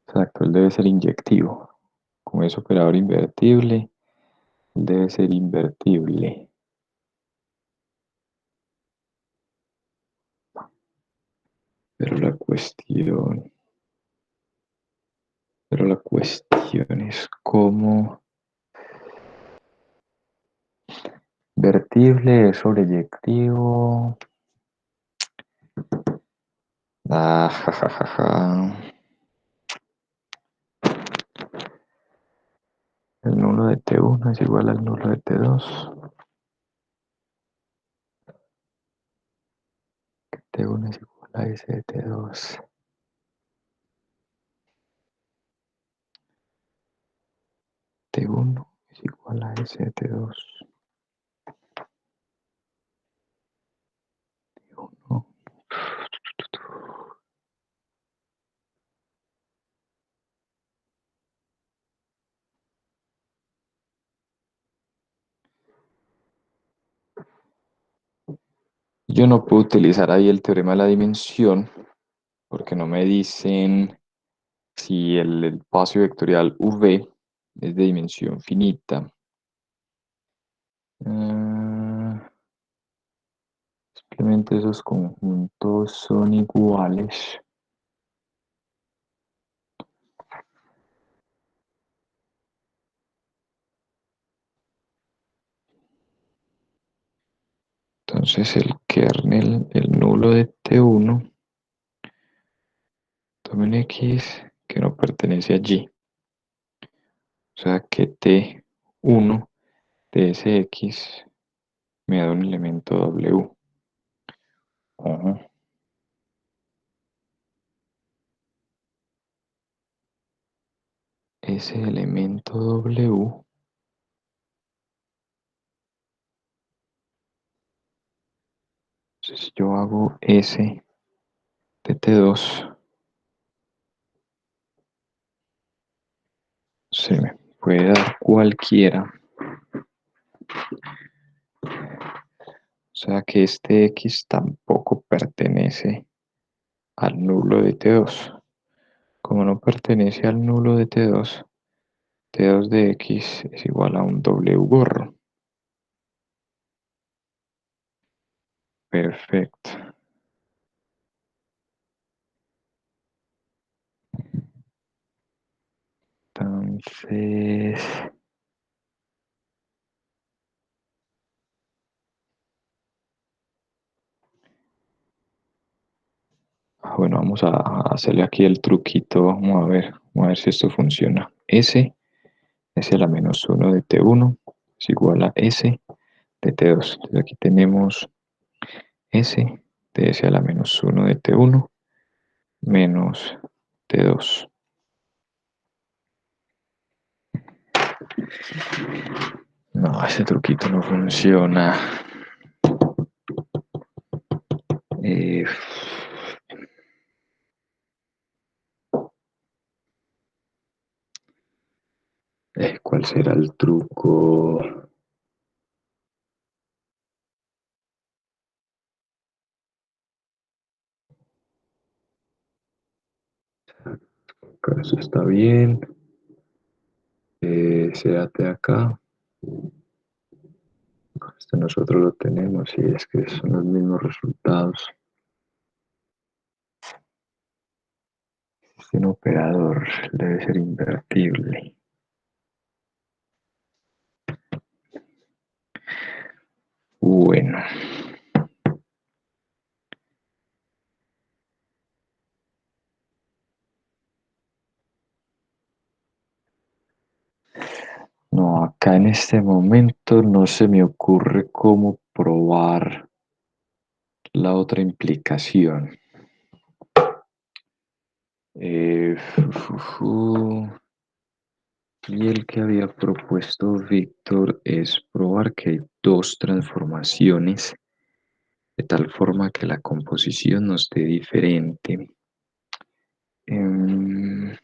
A: Exacto, él debe ser inyectivo. Como es operador invertible, debe ser invertible. Pero la cuestión es cómo vertible es sobreyectivo. Ja. El nulo de T1 es igual al nulo de T2. T1 es igual a S de T2. T1 es igual a S de T2. T1. Yo no puedo utilizar ahí el teorema de la dimensión porque no me dicen si el espacio vectorial V es de dimensión finita. Simplemente esos conjuntos son iguales. Entonces el kernel, el nulo de T1, tomen X que no pertenece allí. O sea que T1 de ese X me da un elemento W. Ajá. Ese elemento W Entonces yo hago S de T2. Se me puede dar cualquiera. O sea que este X tampoco pertenece al nulo de T2. Como no pertenece al nulo de T2, T2 de X es igual a un W gorro. Perfecto. Entonces, bueno, vamos a hacerle aquí el truquito. Vamos a ver si esto funciona. S a la menos 1 de T1 es igual a S de T2. Entonces aquí tenemos S de S a la menos 1 de T1 menos T2. No, ese truquito no funciona. Eh, ¿Cuál será el truco? Acá eso está bien. Séate acá. Este nosotros lo tenemos y es que son los mismos resultados. Este operador debe ser invertible. Bueno. No, acá en este momento no se me ocurre cómo probar la otra implicación. Eh, y el que había propuesto Víctor es probar que hay dos transformaciones de tal forma que la composición nos dé diferente. Em,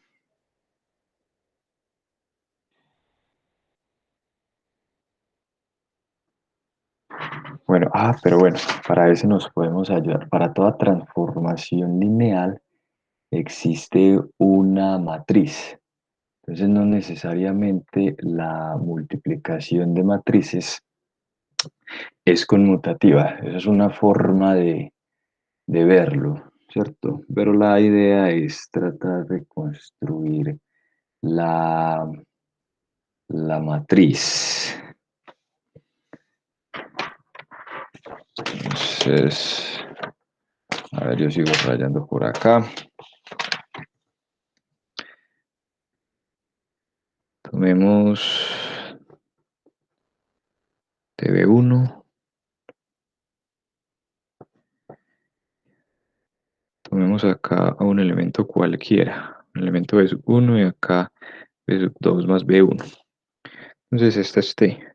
A: Bueno, pero bueno, para eso nos podemos ayudar. Para toda transformación lineal existe una matriz. Entonces no necesariamente la multiplicación de matrices es conmutativa. Esa es una forma de verlo, ¿cierto? Pero la idea es tratar de construir la, la matriz. Entonces, a ver, yo sigo rayando por acá. Tomemos TV1. Tomemos acá a un elemento cualquiera. Un elemento B sub 1 y acá B sub 2 más B1. Entonces esta es T.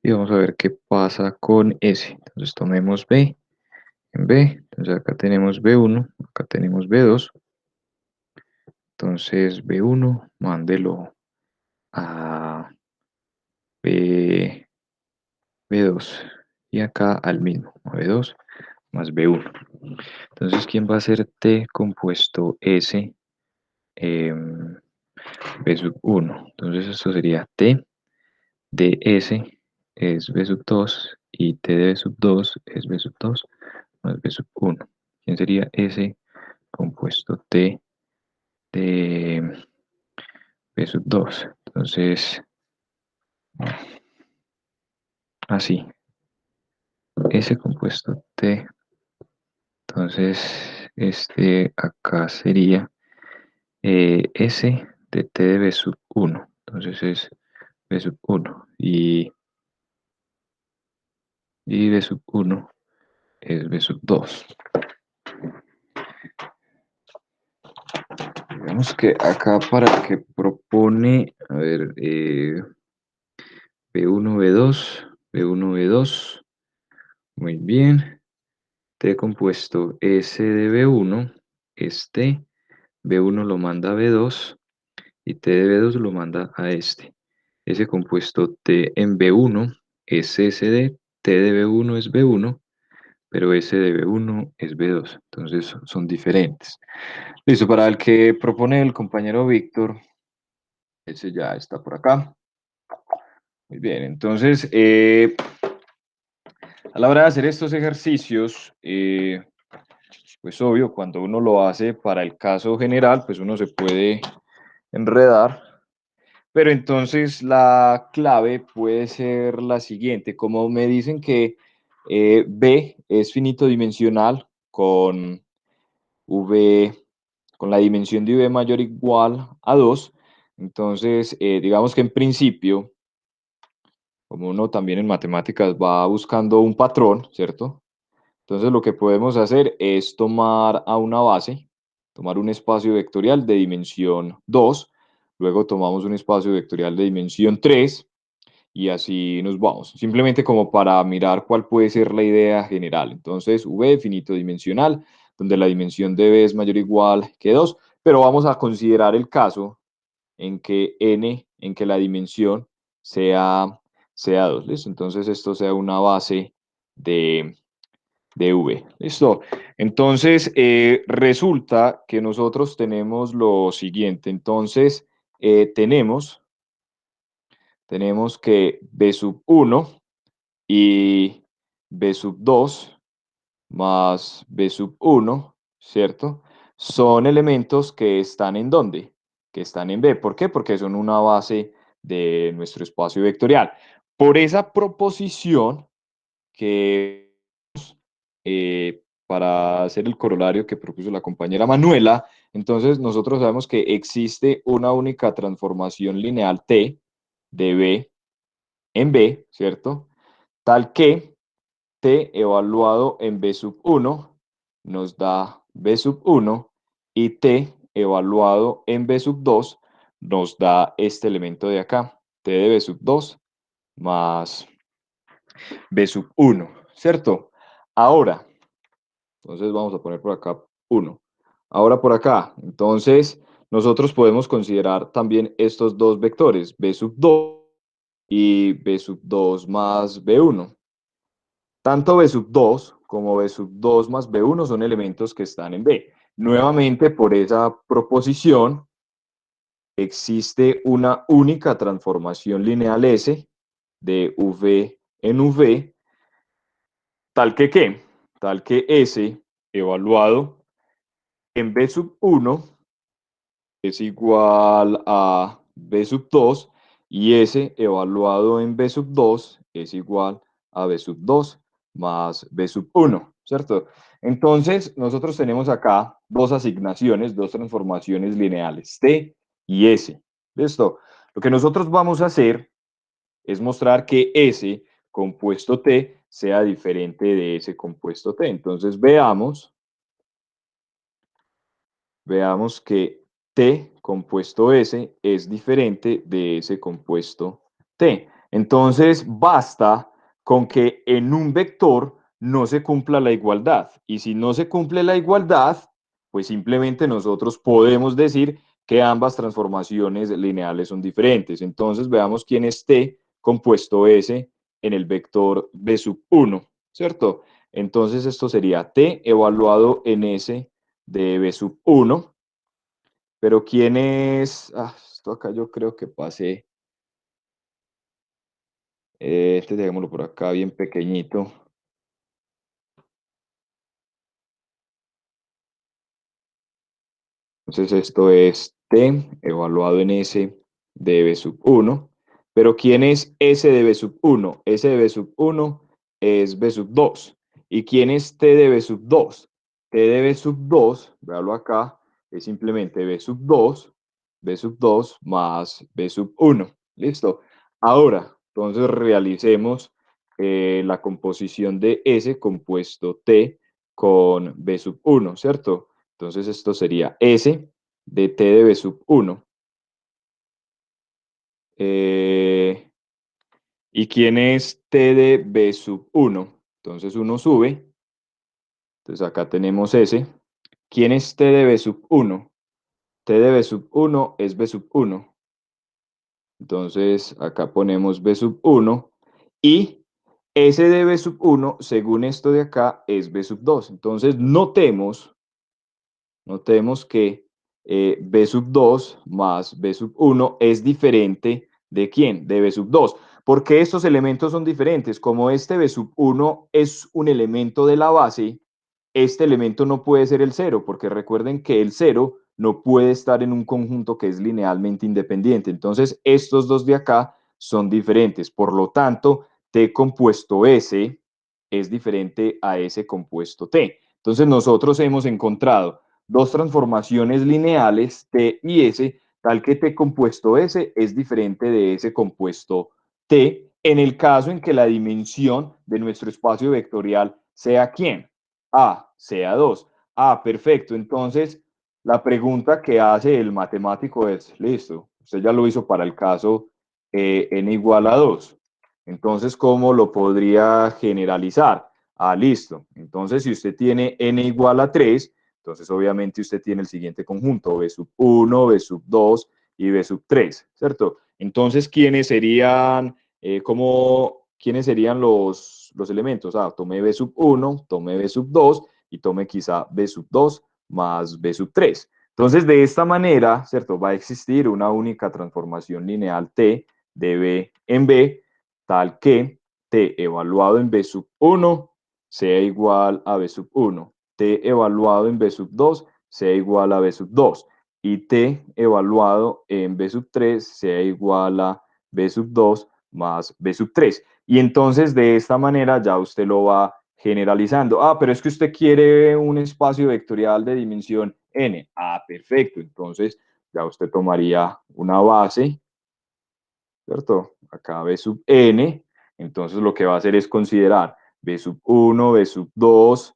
A: Y vamos a ver qué pasa con S. Entonces tomemos B en B. Entonces acá tenemos B1, acá tenemos B2. Entonces B1, mándelo a B, B2. Y acá al mismo, a B2 más B1. Entonces, ¿quién va a ser T compuesto S B sub 1? Entonces esto sería T de S es B sub 2 y T de B sub 2 es B sub 2 más B sub 1. ¿Quién sería S compuesto T de B sub 2? Entonces, así, S compuesto T. Entonces, este acá sería S de T de B sub 1. Entonces es B sub 1 y B sub 1 es B sub 2. Digamos que acá para el que propone, a ver, B1, B2, B1, B2, muy bien. T compuesto S de B1 es T, B1 lo manda a B2 y T de B2 lo manda a este. Ese compuesto T en B1 es S de T de B1 es B1, pero S de B1 es B2. Entonces son diferentes. Listo, para el que propone el compañero Víctor, ese ya está por acá. Muy bien, entonces, a la hora de hacer estos ejercicios, pues obvio, cuando uno lo hace para el caso general, pues uno se puede enredar. Pero entonces la clave puede ser la siguiente. Como me dicen que B es finito dimensional con V, con la dimensión de V mayor o igual a 2, entonces digamos que en principio, como uno también en matemáticas va buscando un patrón, ¿cierto? Entonces lo que podemos hacer es tomar a una base, tomar un espacio vectorial de dimensión 2, luego tomamos un espacio vectorial de dimensión 3 y así nos vamos. Simplemente como para mirar cuál puede ser la idea general. Entonces V finito dimensional, donde la dimensión de V es mayor o igual que 2, pero vamos a considerar el caso en que n, en que la dimensión sea 2. ¿Listo? Entonces esto sea una base de V. ¿Listo? Entonces, resulta que nosotros tenemos lo siguiente. Entonces, tenemos que B sub 1 y B sub 2 más B sub 1, ¿cierto? Son elementos que están ¿en dónde? Que están en B. ¿Por qué? Porque son una base de nuestro espacio vectorial. Por esa proposición que para hacer el corolario que propuso la compañera Manuela, entonces nosotros sabemos que existe una única transformación lineal T de B en B, ¿cierto? Tal que T evaluado en B sub 1 nos da B sub 1 y T evaluado en B sub 2 nos da este elemento de acá, T de B sub 2 más B sub 1, ¿cierto? Ahora, entonces vamos a poner por acá 1. Ahora por acá, entonces nosotros podemos considerar también estos dos vectores, B sub 2 y B sub 2 más B1. Tanto B sub 2 como B sub 2 más B1 son elementos que están en B. Nuevamente, por esa proposición, existe una única transformación lineal S de V en V, tal que ¿qué? Tal que S evaluado en B sub 1 es igual a B sub 2 y S evaluado en B sub 2 es igual a B sub 2 más B sub 1, ¿cierto? Entonces, nosotros tenemos acá dos asignaciones, dos transformaciones lineales, T y S. ¿Listo? Lo que nosotros vamos a hacer es mostrar que S compuesto T sea diferente de ese compuesto T. Entonces, veamos que T compuesto S es diferente de ese compuesto T. Entonces, basta con que en un vector no se cumpla la igualdad. Y si no se cumple la igualdad, pues simplemente nosotros podemos decir que ambas transformaciones lineales son diferentes. Entonces, veamos quién es T compuesto S en el vector B sub 1, ¿cierto? Entonces, esto sería T evaluado en S de B sub 1, pero ¿quién es? Esto acá yo creo que pasé. Este dejémoslo por acá bien pequeñito. Entonces esto es T evaluado en S de B sub 1. Pero ¿quién es S de B sub 1? S de B sub 1 es B sub 2. ¿Y quién es T de B sub 2? T de B sub 2, véalo acá, es simplemente B sub 2 más B sub 1. ¿Listo? Ahora, entonces realicemos la composición de S compuesto T con B sub 1, ¿cierto? Entonces esto sería S de T de B sub 1. ¿Y quién es T de B sub 1? Entonces uno sube Entonces acá tenemos S. ¿Quién es T de B sub 1? T de B sub 1 es B sub 1. Entonces acá ponemos B sub 1 y S de B sub 1, según esto de acá, es B sub 2. Entonces notemos que B sub 2 más B sub 1 es diferente ¿de quién? De B sub 2. ¿Por qué estos elementos son diferentes? Como este B sub 1 es un elemento de la base, este elemento no puede ser el cero, porque recuerden que el cero no puede estar en un conjunto que es linealmente independiente. Entonces, estos dos de acá son diferentes. Por lo tanto, T compuesto S es diferente a S compuesto T. Entonces, nosotros hemos encontrado dos transformaciones lineales, T y S, tal que T compuesto S es diferente de S compuesto T, en el caso en que la dimensión de nuestro espacio vectorial sea ¿quién? A, sea 2. Ah, perfecto. Entonces, la pregunta que hace el matemático es, listo, usted ya lo hizo para el caso n igual a 2. Entonces, ¿cómo lo podría generalizar? Ah, listo. Entonces, si usted tiene n igual a 3, entonces obviamente usted tiene el siguiente conjunto, B sub 1, B sub 2 y B sub 3, ¿cierto? Entonces, ¿quiénes serían, quiénes serían los elementos? Ah, tomé B sub 1, tomé B sub 2 y tome quizá B sub 2 más B sub 3. Entonces, de esta manera, ¿cierto? Va a existir una única transformación lineal T de B en B, tal que T evaluado en B sub 1 sea igual a B sub 1, T evaluado en B sub 2 sea igual a B sub 2 y T evaluado en B sub 3 sea igual a B sub 2 más B sub 3. Y entonces de esta manera ya usted lo va generalizando. Ah, pero es que usted quiere un espacio vectorial de dimensión n. Ah, perfecto. Entonces ya usted tomaría una base, ¿cierto? Acá B sub n. Entonces lo que va a hacer es considerar B sub 1, B sub 2,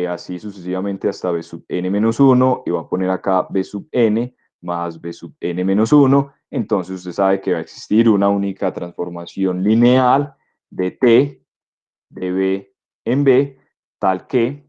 A: así sucesivamente hasta B sub n menos 1, y va a poner acá B sub n más B sub n menos 1. Entonces usted sabe que va a existir una única transformación lineal de T de B en B, tal que,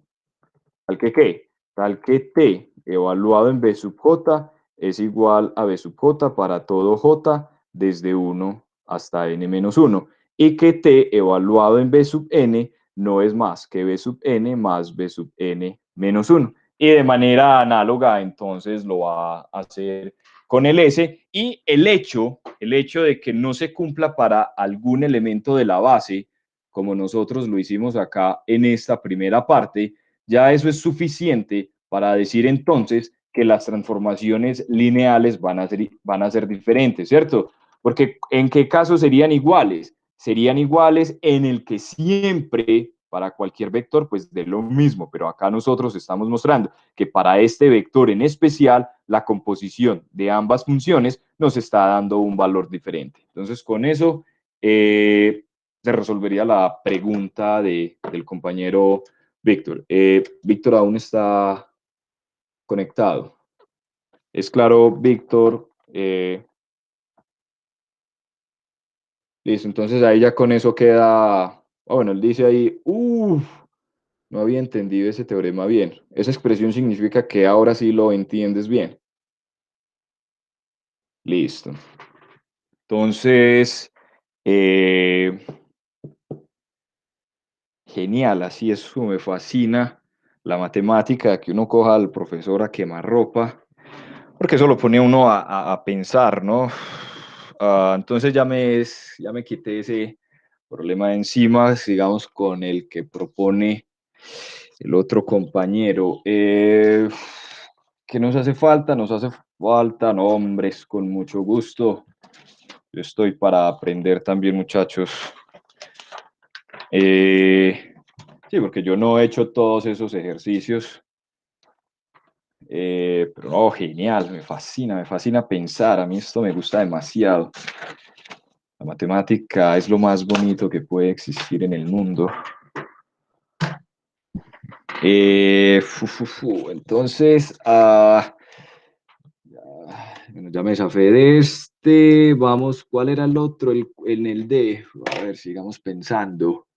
A: ¿qué? Tal que T evaluado en B sub J es igual a B sub J para todo J desde 1 hasta n menos 1 y que T evaluado en B sub n no es más que B sub n más B sub n menos 1. Y de manera análoga, entonces lo va a hacer con el S y el hecho de que no se cumpla para algún elemento de la base, como nosotros lo hicimos acá en esta primera parte, ya eso es suficiente para decir entonces que las transformaciones lineales van a ser diferentes, ¿cierto? Porque ¿en qué caso serían iguales? Serían iguales en el que siempre para cualquier vector pues de lo mismo, pero acá nosotros estamos mostrando que para este vector en especial la composición de ambas funciones nos está dando un valor diferente. Entonces con eso se resolvería la pregunta del compañero Víctor. Víctor aún está conectado. Es claro, Víctor. Listo, entonces ahí ya con eso queda. Bueno, él dice ahí, no había entendido ese teorema bien. Esa expresión significa que ahora sí lo entiendes bien. Listo. Entonces, genial, así es, me fascina la matemática, que uno coja al profesor a quemarropa, porque eso lo pone a uno a pensar, ¿no? Entonces ya me quité ese problema de encima, sigamos con el que propone el otro compañero. ¿Qué nos hace falta? Nos hace falta nombres, con mucho gusto. Yo estoy para aprender también, muchachos. Sí, porque yo no he hecho todos esos ejercicios. Pero no, genial, me fascina pensar. A mí esto me gusta demasiado. La matemática es lo más bonito que puede existir en el mundo. Entonces, bueno, ya me zafé de este. Vamos, ¿cuál era el otro? En el D. A ver, sigamos pensando.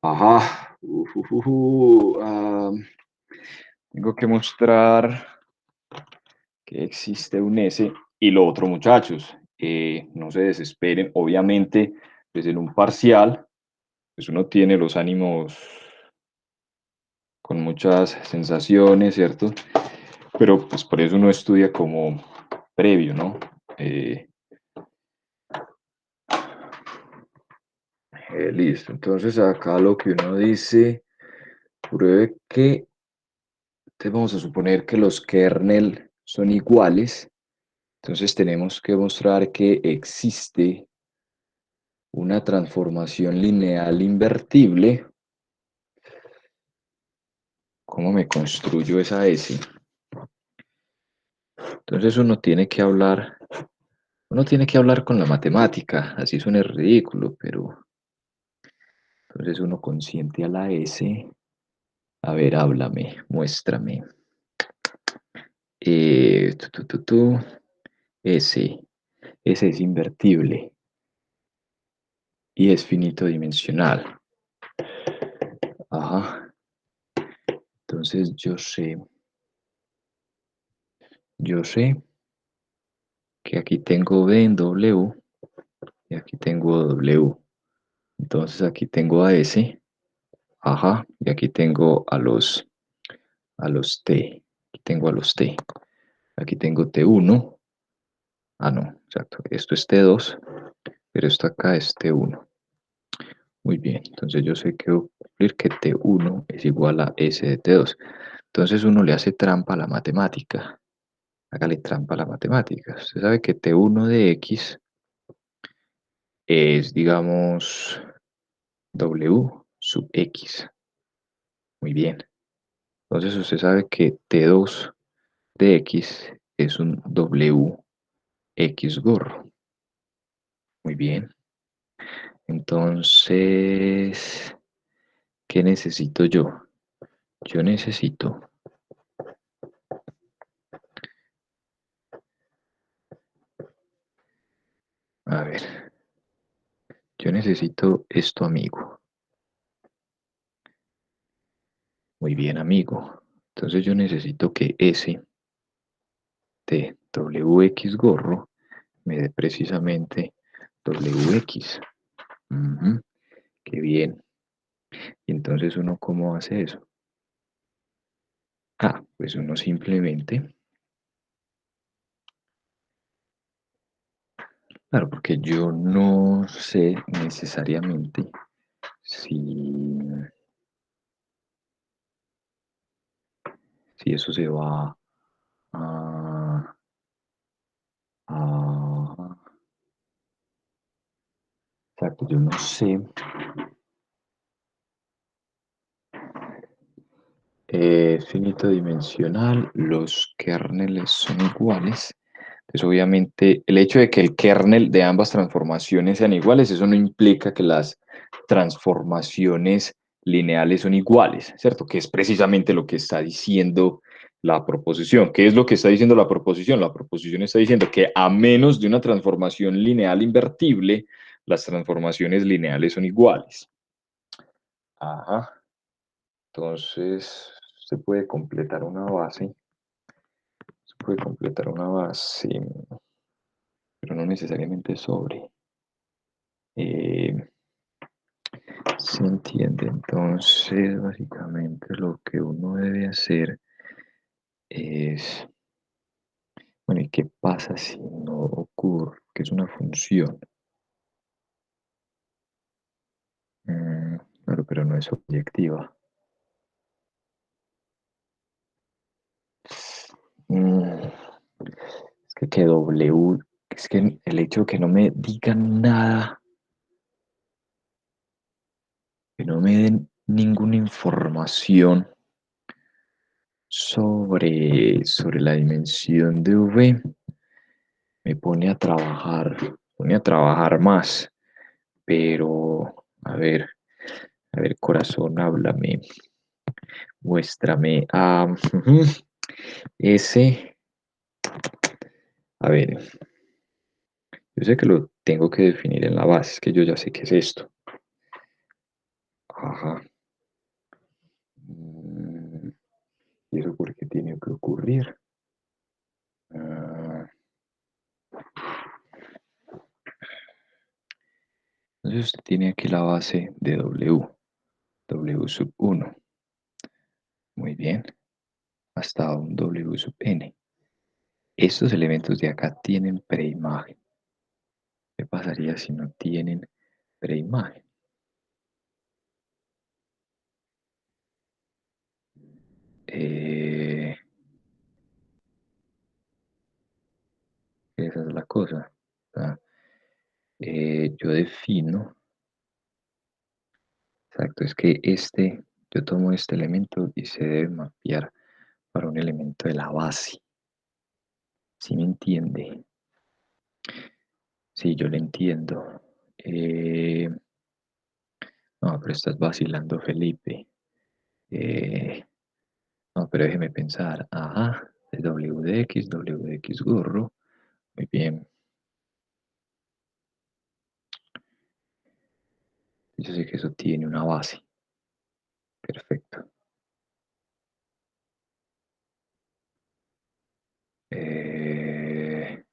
A: Ajá. Tengo que mostrar que existe un S. Y lo otro, muchachos, no se desesperen. Obviamente, pues en un parcial, pues uno tiene los ánimos con muchas sensaciones, ¿cierto? Pero pues por eso uno estudia como previo, ¿no? Listo, entonces acá lo que uno dice, pruebe que, entonces vamos a suponer que los kernel son iguales, entonces tenemos que mostrar que existe una transformación lineal invertible. ¿Cómo me construyo esa S? Entonces uno tiene que hablar con la matemática, así suena ridículo, pero entonces uno consiente a la S. A ver, háblame, muéstrame. Tu, tu, tu, tu. S. S es invertible y es finito dimensional. Ajá. Entonces yo sé que aquí tengo B en W y aquí tengo W. Entonces aquí tengo a S. Ajá. Y aquí tengo a los T. Aquí tengo a los T. Aquí tengo T1. Ah, no, exacto. Esto es T2, pero esto acá es T1. Muy bien, entonces yo sé que voy a cumplir que T1 es igual a S de T2. Entonces uno le hace trampa a la matemática. Hágale trampa a la matemática. Usted sabe que T1 de X es, digamos, W sub X. Muy bien. Entonces usted sabe que T2 de X es un W X gorro. Muy bien. Entonces, ¿qué necesito yo? Yo necesito, a ver, yo necesito esto, amigo. Muy bien, amigo. Entonces yo necesito que S de WX gorro me dé precisamente WX. Ujú, qué bien. Y entonces uno, ¿cómo hace eso? Ah, pues uno simplemente, claro, porque yo no sé necesariamente si eso se va a, a- exacto, yo no sé. Es finito dimensional, los kerneles son iguales. Pues obviamente el hecho de que el kernel de ambas transformaciones sean iguales, eso no implica que las transformaciones lineales son iguales, ¿cierto? Que es precisamente lo que está diciendo la proposición. ¿Qué es lo que está diciendo la proposición? La proposición está diciendo que a menos de una transformación lineal invertible, las transformaciones lineales son iguales. Ajá. Entonces, se puede completar una base, pero no necesariamente sobre. Eh, ¿Se entiende? Entonces, básicamente lo que uno debe hacer es, bueno, ¿y qué pasa si no ocurre? Que es una función. Claro, pero no es objetiva. Mm, es que W, es que el hecho de que no me digan nada, que no me den ninguna información sobre la dimensión de V, me pone a trabajar más. Pero, a ver, corazón, háblame, muéstrame. Ese, a ver, yo sé que lo tengo que definir en la base, es que yo ya sé qué es esto. Ajá. ¿Y eso por qué tiene que ocurrir? Ah, entonces usted tiene aquí la base de W sub 1. Muy bien. Hasta un W sub n. Estos elementos de acá tienen preimagen. ¿Qué pasaría si no tienen preimagen? Esa es la cosa. ¿Verdad? Yo defino, exacto, es que yo tomo este elemento y se debe mapear para un elemento de la base. ¿Sí me entiende? Sí, yo lo entiendo. Eh, no, pero estás vacilando, Felipe. Eh, no, pero déjeme pensar. Ajá, es W de X gorro. Muy bien. Yo sé que eso tiene una base. Perfecto. Eh,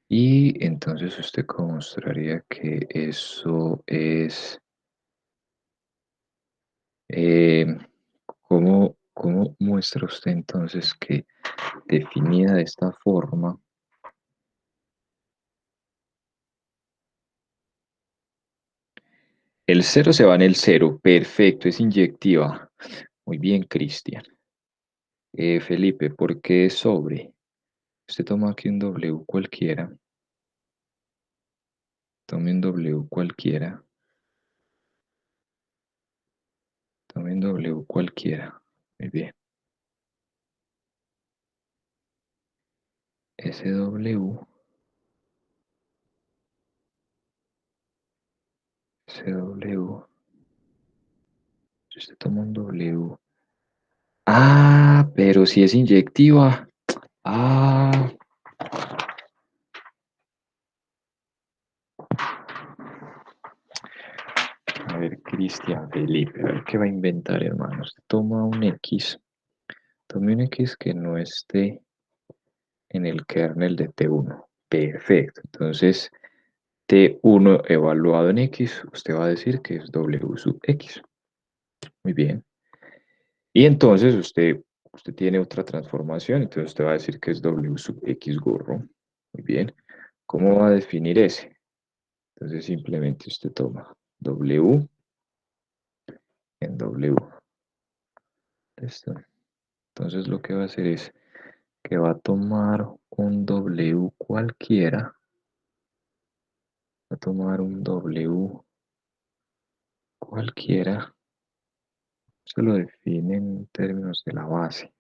A: y entonces usted cómo mostraría que eso es... eh, cómo muestra usted entonces que definida de esta forma, el cero se va en el cero? Perfecto, es inyectiva. Muy bien, Cristian. Felipe, ¿por qué sobre? Usted toma aquí un W cualquiera. Tome un W cualquiera. Tome un W cualquiera. Muy bien. SW, SW. Si usted toma un W. Ah, pero si es inyectiva. Ah, a ver, Cristian Felipe, a ver qué va a inventar, hermano. Usted toma un X. Tome un X que no esté en el kernel de T1. Perfecto. Entonces, T1 evaluado en X, usted va a decir que es W sub X. Muy bien. Y entonces usted tiene otra transformación, entonces usted va a decir que es W sub X gorro. Muy bien. ¿Cómo va a definir ese? Entonces simplemente usted toma W en W. ¿Listo? Entonces lo que va a hacer es que va a tomar un W cualquiera, va a tomar un W cualquiera, se lo define en términos de la base.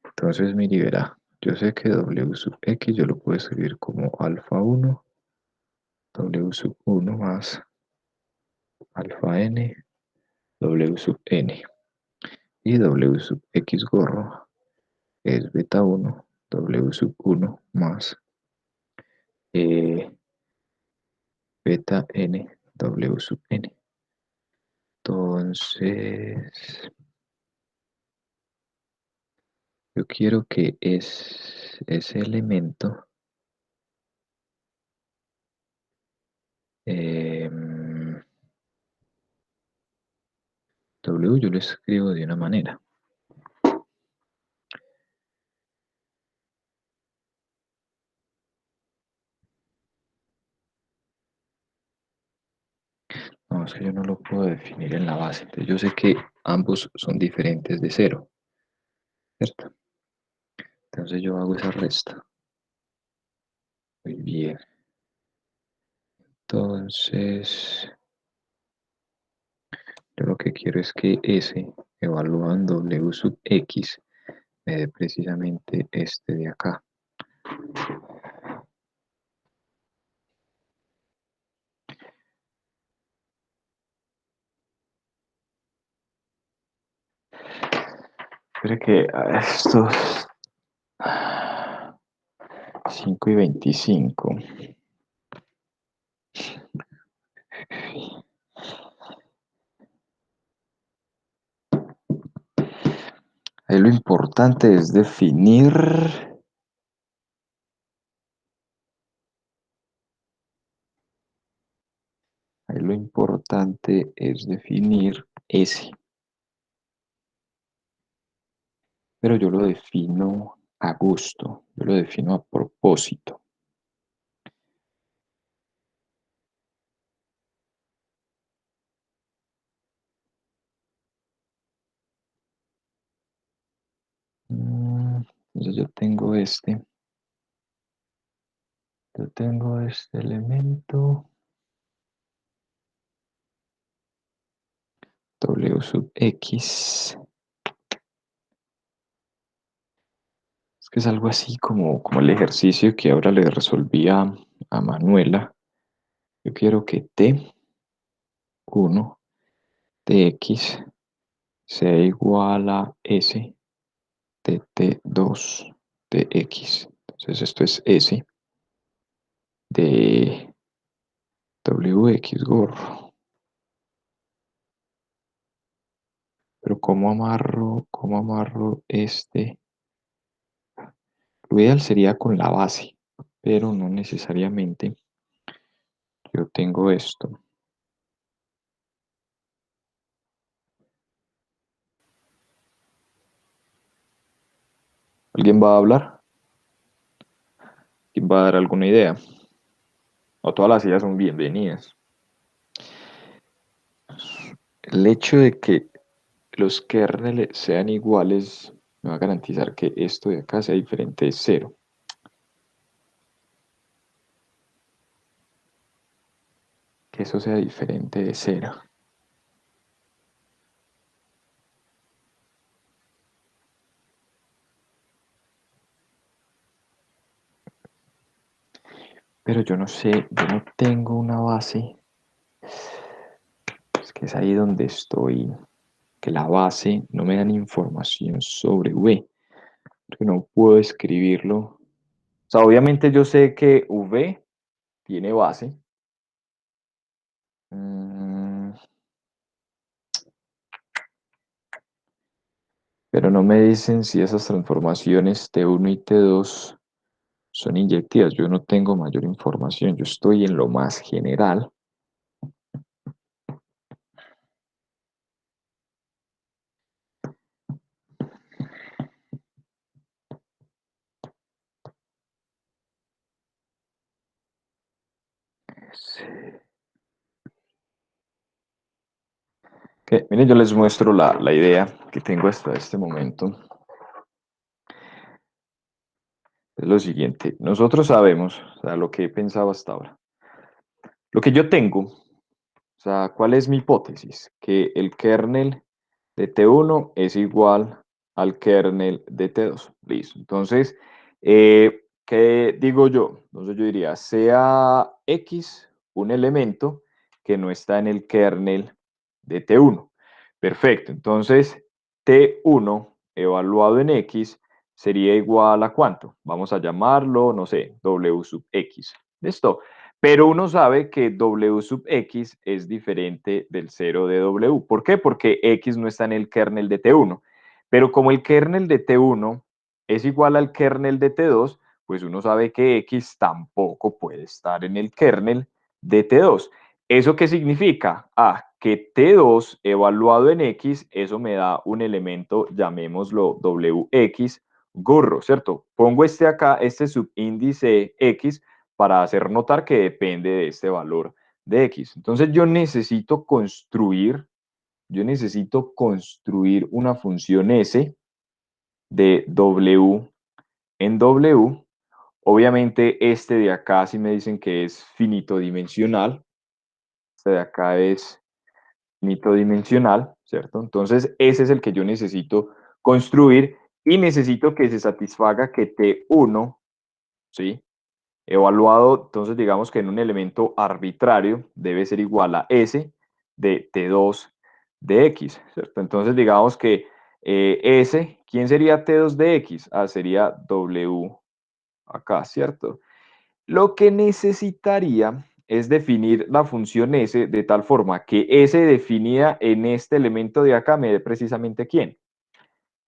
A: Entonces, mire, verá, yo sé que W sub X yo lo puedo escribir como alfa 1, W sub 1 más alfa n, W sub n. Y W sub X gorro es beta 1, W sub 1 más beta n, W sub n. Entonces, yo quiero que ese elemento W yo lo escribo de una manera. No, es que yo no lo puedo definir en la base. Entonces yo sé que ambos son diferentes de cero, ¿cierto? Entonces yo hago esa resta. Muy bien. Entonces, yo lo que quiero es que S evalúa en W sub X me dé precisamente este de acá. Espera que a estos... 5:25. Ahí lo importante es definir S. Pero yo lo defino a gusto, yo lo defino a propósito. Entonces yo tengo este elemento W sub X. Es que es algo así como el ejercicio que ahora le resolví a Manuela. Yo quiero que T1 de X sea igual a S de T2 de X. Entonces esto es S de WX gorro. Pero cómo amarro este? Lo ideal sería con la base, pero no necesariamente. Yo tengo esto. ¿Alguien va a hablar? ¿Quién va a dar alguna idea? O todas las ideas son bienvenidas. El hecho de que los kernels sean iguales me va a garantizar que esto de acá sea diferente de 0. Que eso sea diferente de 0. Pero yo no sé, yo no tengo una base. Es que es ahí donde estoy. Que la base no me dan información sobre V. Porque no puedo escribirlo. O sea, obviamente yo sé que V tiene base. Pero no me dicen si esas transformaciones T1 y T2 son inyectivas. Yo no tengo mayor información. Yo estoy en lo más general. Okay, miren, yo les muestro la idea que tengo hasta este momento. Es lo siguiente. Nosotros sabemos, o sea, lo que he pensado hasta ahora. Lo que yo tengo, o sea, ¿cuál es mi hipótesis? Que el kernel de T1 es igual al kernel de T2. Listo. Entonces, ¿qué digo yo? Entonces yo diría, sea X un elemento que no está en el kernel de T1. Perfecto. Entonces, T1 evaluado en X sería igual a ¿cuánto? Vamos a llamarlo, no sé, W sub X. ¿Listo? Pero uno sabe que W sub X es diferente del 0 de W. ¿Por qué? Porque X no está en el kernel de T1. Pero como el kernel de T1 es igual al kernel de T2, pues uno sabe que X tampoco puede estar en el kernel de T2. ¿Eso qué significa? Que T2 evaluado en X, eso me da un elemento, llamémoslo WX gorro, ¿cierto? Pongo este acá, este subíndice X, para hacer notar que depende de este valor de X. Entonces yo necesito construir una función S de W en W. Obviamente este de acá si me dicen que es finito dimensional. Este de acá es finito dimensional, ¿cierto? Entonces ese es el que yo necesito construir y necesito que se satisfaga que T1, ¿sí? Evaluado, entonces digamos que en un elemento arbitrario debe ser igual a S de T2 de X, ¿cierto? Entonces digamos que S, ¿quién sería T2 de X? Sería W, acá, ¿cierto? Lo que necesitaría es definir la función S de tal forma que S definida en este elemento de acá me dé precisamente quién,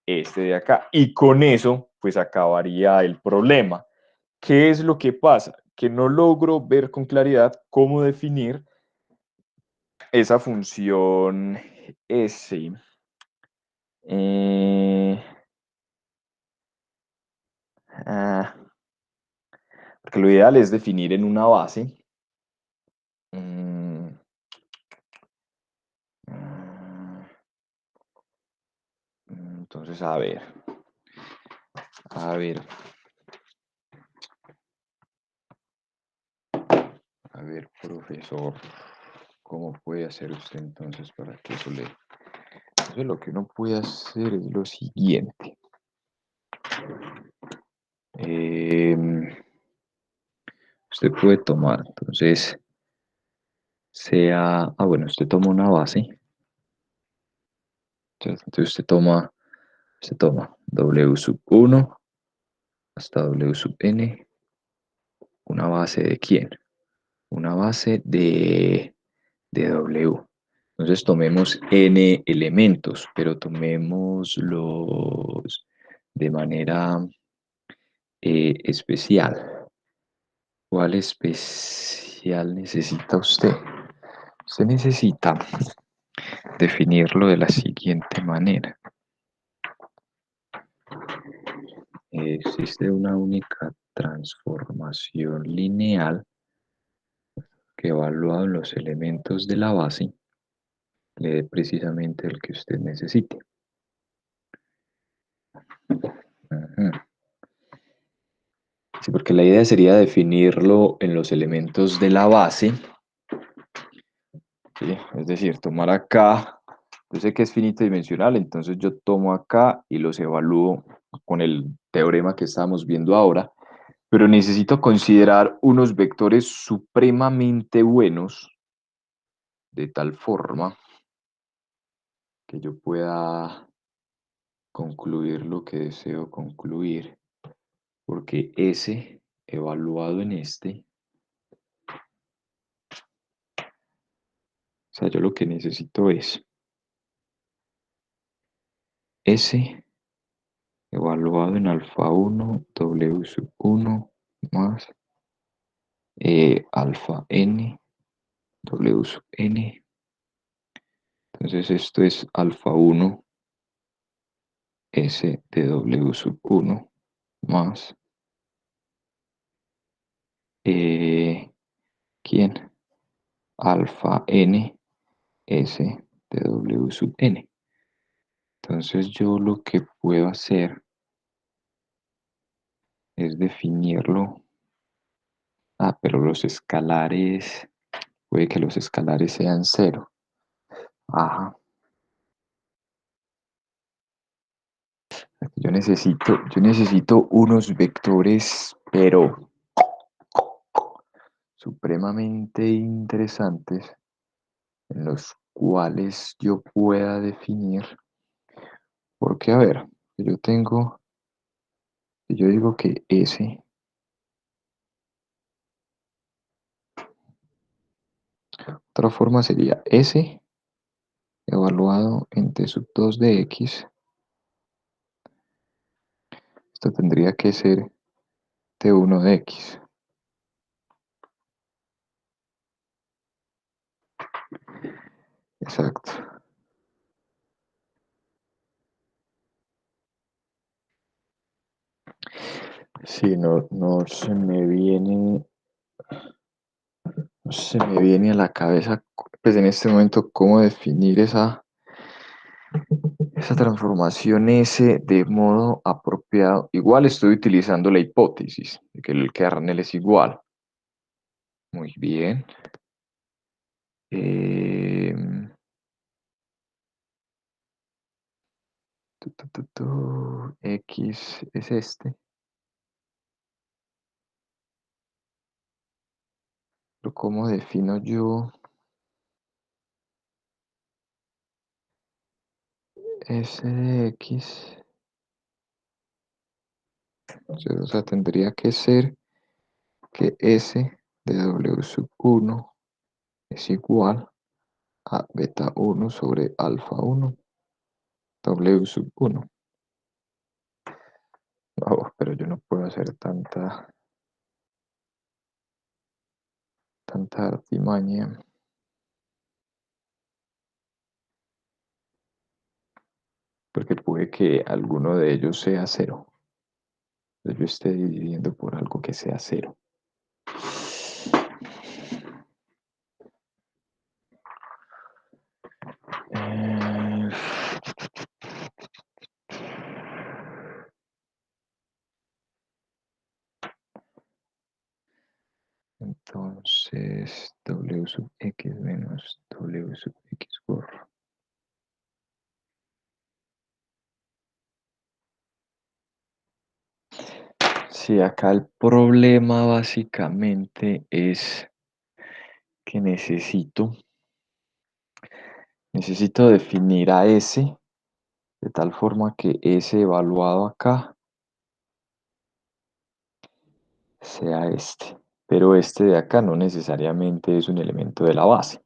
A: este de acá. Y con eso, pues acabaría el problema. ¿Qué es lo que pasa? Que no logro ver con claridad cómo definir esa función S. Eh, ah, porque lo ideal es definir en una base. Mm, mm, entonces, a ver, a ver, profesor, ¿cómo puede hacer usted entonces para que eso le... Entonces lo que uno puede hacer es lo siguiente. Usted puede tomar, entonces, bueno, usted toma una base, entonces usted toma W sub 1 hasta W sub n, una base de quién, una base de W. Entonces tomemos n elementos, pero tomémoslos de manera especial. ¿Cuál especial necesita usted? Usted necesita definirlo de la siguiente manera. Existe una única transformación lineal que evaluado en los elementos de la base le dé precisamente el que usted necesite. Ujú. Sí, porque la idea sería definirlo en los elementos de la base, ¿sí? Es decir, tomar acá, yo sé que es finito dimensional, entonces yo tomo acá y los evalúo con el teorema que estamos viendo ahora, pero necesito considerar unos vectores supremamente buenos de tal forma que yo pueda concluir lo que deseo concluir, porque S evaluado en este, o sea, yo lo que necesito es S evaluado en alfa 1, W sub 1 más alfa n, W sub n. Entonces esto es alfa 1 S de W sub 1 más ¿quién? Alfa n S de W sub n. Entonces yo lo que puedo hacer es definirlo. Pero los escalares, puede que los escalares sean cero. Ajá. Yo necesito unos vectores, pero supremamente interesantes, en los cuales yo pueda definir, porque a ver, yo digo que S, otra forma sería S evaluado en T sub 2 de X, esto tendría que ser T1 de X. Exacto. Sí, no se me viene a la cabeza, pues en este momento, cómo definir esa transformación S de modo apropiado. Igual estoy utilizando la hipótesis de que el kernel es igual. Muy bien. X es este. Pero ¿cómo defino yo S de X? Entonces, o sea, tendría que ser que S de W sub 1 es igual a beta 1 sobre alfa 1 W sub 1. Oh, pero yo no puedo hacer tanta artimaña. Porque puede que alguno de ellos sea cero. Yo esté dividiendo por algo que sea cero. Eh, Entonces, W sub X menos W sub X gorro. Sí, acá el problema básicamente es que necesito definir a S de tal forma que S evaluado acá sea este. Pero este de acá no necesariamente es un elemento de la base.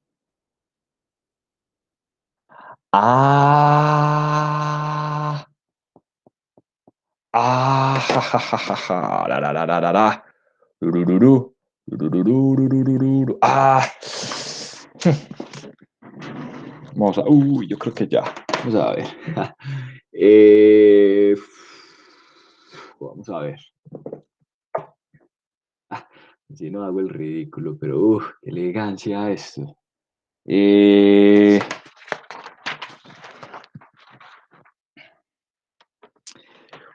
A: Ah, ja, ja, ja, ja, ja, la. Urururu, urururururururu. Vamos a, yo creo que ya. Vamos a ver. Eh, Vamos a ver. Si no hago el ridículo, pero qué elegancia esto.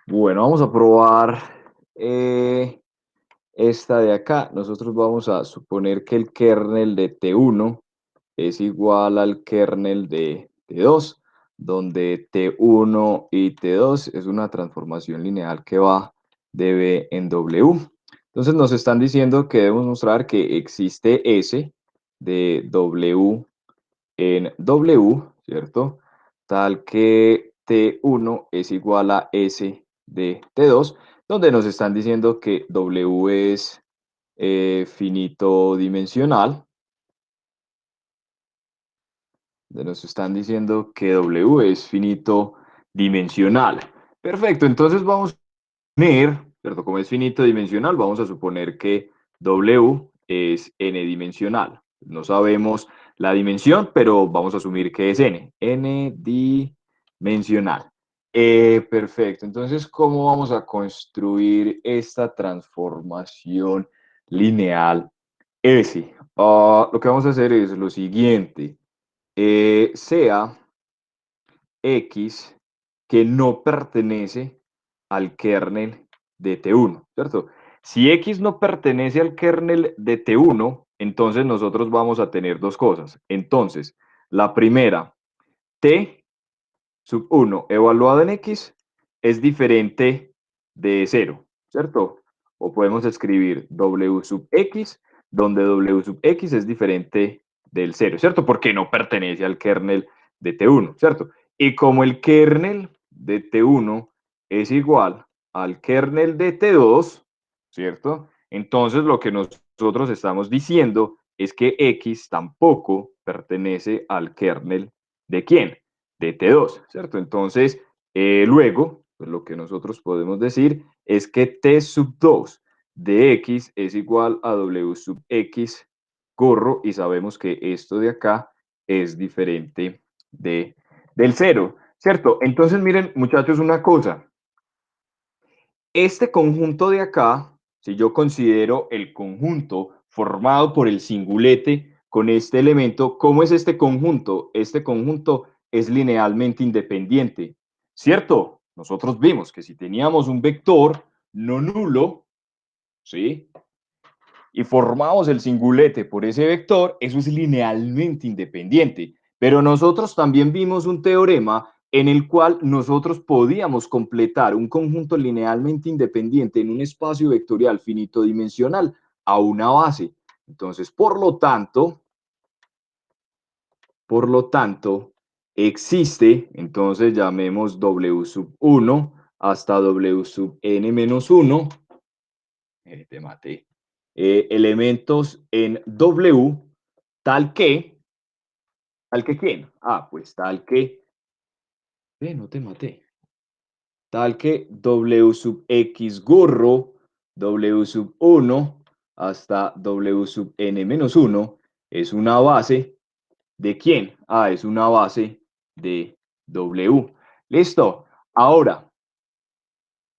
A: Bueno, vamos a probar esta de acá. Nosotros vamos a suponer que el kernel de T1 es igual al kernel de T2, donde T1 y T2 es una transformación lineal que va de B en W. Entonces nos están diciendo que debemos mostrar que existe S de W en W, ¿cierto? Tal que T1 es igual a S de T2, donde nos están diciendo que W es finito dimensional. Nos están diciendo que W es finito dimensional. Perfecto, entonces vamos a poner, ¿cierto? Como es finito dimensional, vamos a suponer que W es n dimensional. No sabemos la dimensión, pero vamos a asumir que es n dimensional. Perfecto, entonces, ¿cómo vamos a construir esta transformación lineal S? Lo que vamos a hacer es lo siguiente. Sea X que no pertenece al kernel de T1, ¿cierto? Si X no pertenece al kernel de T1, entonces nosotros vamos a tener dos cosas. Entonces, la primera, T sub 1 evaluado en X es diferente de 0, ¿cierto? O podemos escribir W sub X, donde W sub X es diferente del 0, ¿cierto? Porque no pertenece al kernel de T1, ¿cierto? Y como el kernel de T1 es igual al kernel de T2, ¿cierto? Entonces lo que nosotros estamos diciendo es que X tampoco pertenece al kernel de ¿quién? De T2, ¿cierto? Entonces, luego, pues lo que nosotros podemos decir es que T sub 2 de X es igual a W sub X corro y sabemos que esto de acá es diferente del 0, ¿cierto? Entonces, miren, muchachos, una cosa. Este conjunto de acá, si yo considero el conjunto formado por el singulete con este elemento, ¿cómo es este conjunto? Este conjunto es linealmente independiente, ¿cierto? Nosotros vimos que si teníamos un vector no nulo, ¿sí? Y formamos el singulete por ese vector, eso es linealmente independiente. Pero nosotros también vimos un teorema en el cual nosotros podíamos completar un conjunto linealmente independiente en un espacio vectorial finito dimensional a una base. Entonces, por lo tanto, existe, entonces llamemos W sub 1 hasta W sub n menos 1, te maté, elementos en W, tal que, ¿tal que quién? Ah, pues tal que, no te maté, tal que W sub X gorro, W sub 1 hasta W sub n menos 1 es una base ¿de quién? Ah, es una base de W. ¿Listo? Ahora,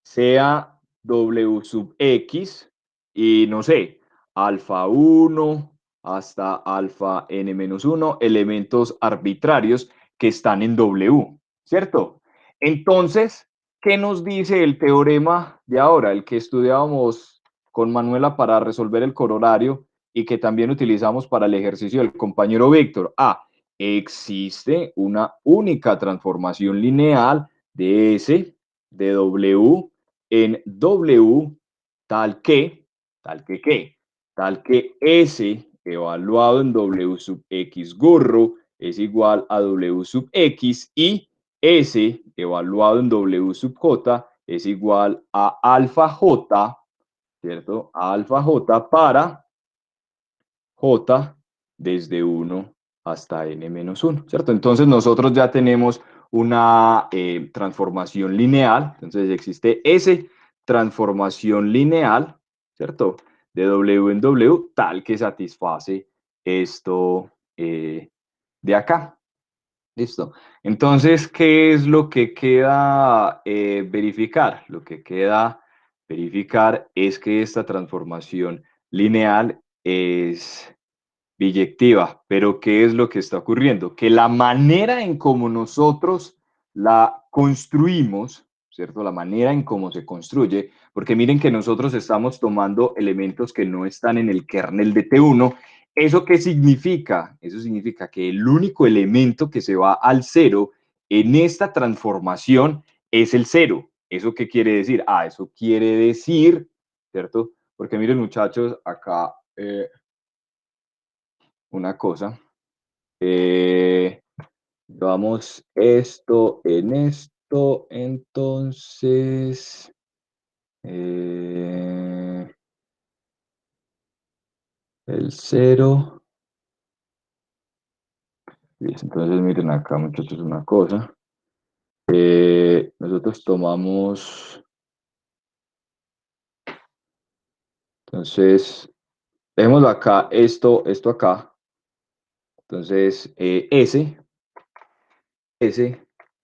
A: sea W sub X y no sé, alfa 1 hasta alfa n menos 1, elementos arbitrarios que están en W, ¿cierto? Entonces, ¿qué nos dice el teorema de ahora, el que estudiábamos con Manuela para resolver el corolario y que también utilizamos para el ejercicio del compañero Víctor? Ah, existe una única transformación lineal de S, de W, en W ¿qué? Tal que S evaluado en W sub X gorro es igual a W sub X y S evaluado en W sub J es igual a alfa J, ¿cierto? A alfa J para J desde 1 hasta n menos 1, ¿cierto? Entonces nosotros ya tenemos una transformación lineal, entonces existe S transformación lineal, ¿cierto? De W en W, tal que satisface esto de acá. Listo. Entonces, ¿qué es lo que queda verificar? Lo que queda verificar es que esta transformación lineal es biyectiva, pero ¿qué es lo que está ocurriendo? Que la manera en cómo nosotros la construimos, ¿cierto? La manera en cómo se construye, porque miren que nosotros estamos tomando elementos que no están en el kernel de T1. ¿Eso qué significa? Eso significa que el único elemento que se va al cero en esta transformación es el cero. ¿Eso qué quiere decir? Ah, eso quiere decir, ¿cierto? Porque miren muchachos, acá una cosa. Llevamos esto en esto, entonces el cero. Entonces miren acá muchachos una cosa. Nosotros tomamos, entonces, dejémoslo acá, esto acá. Entonces, S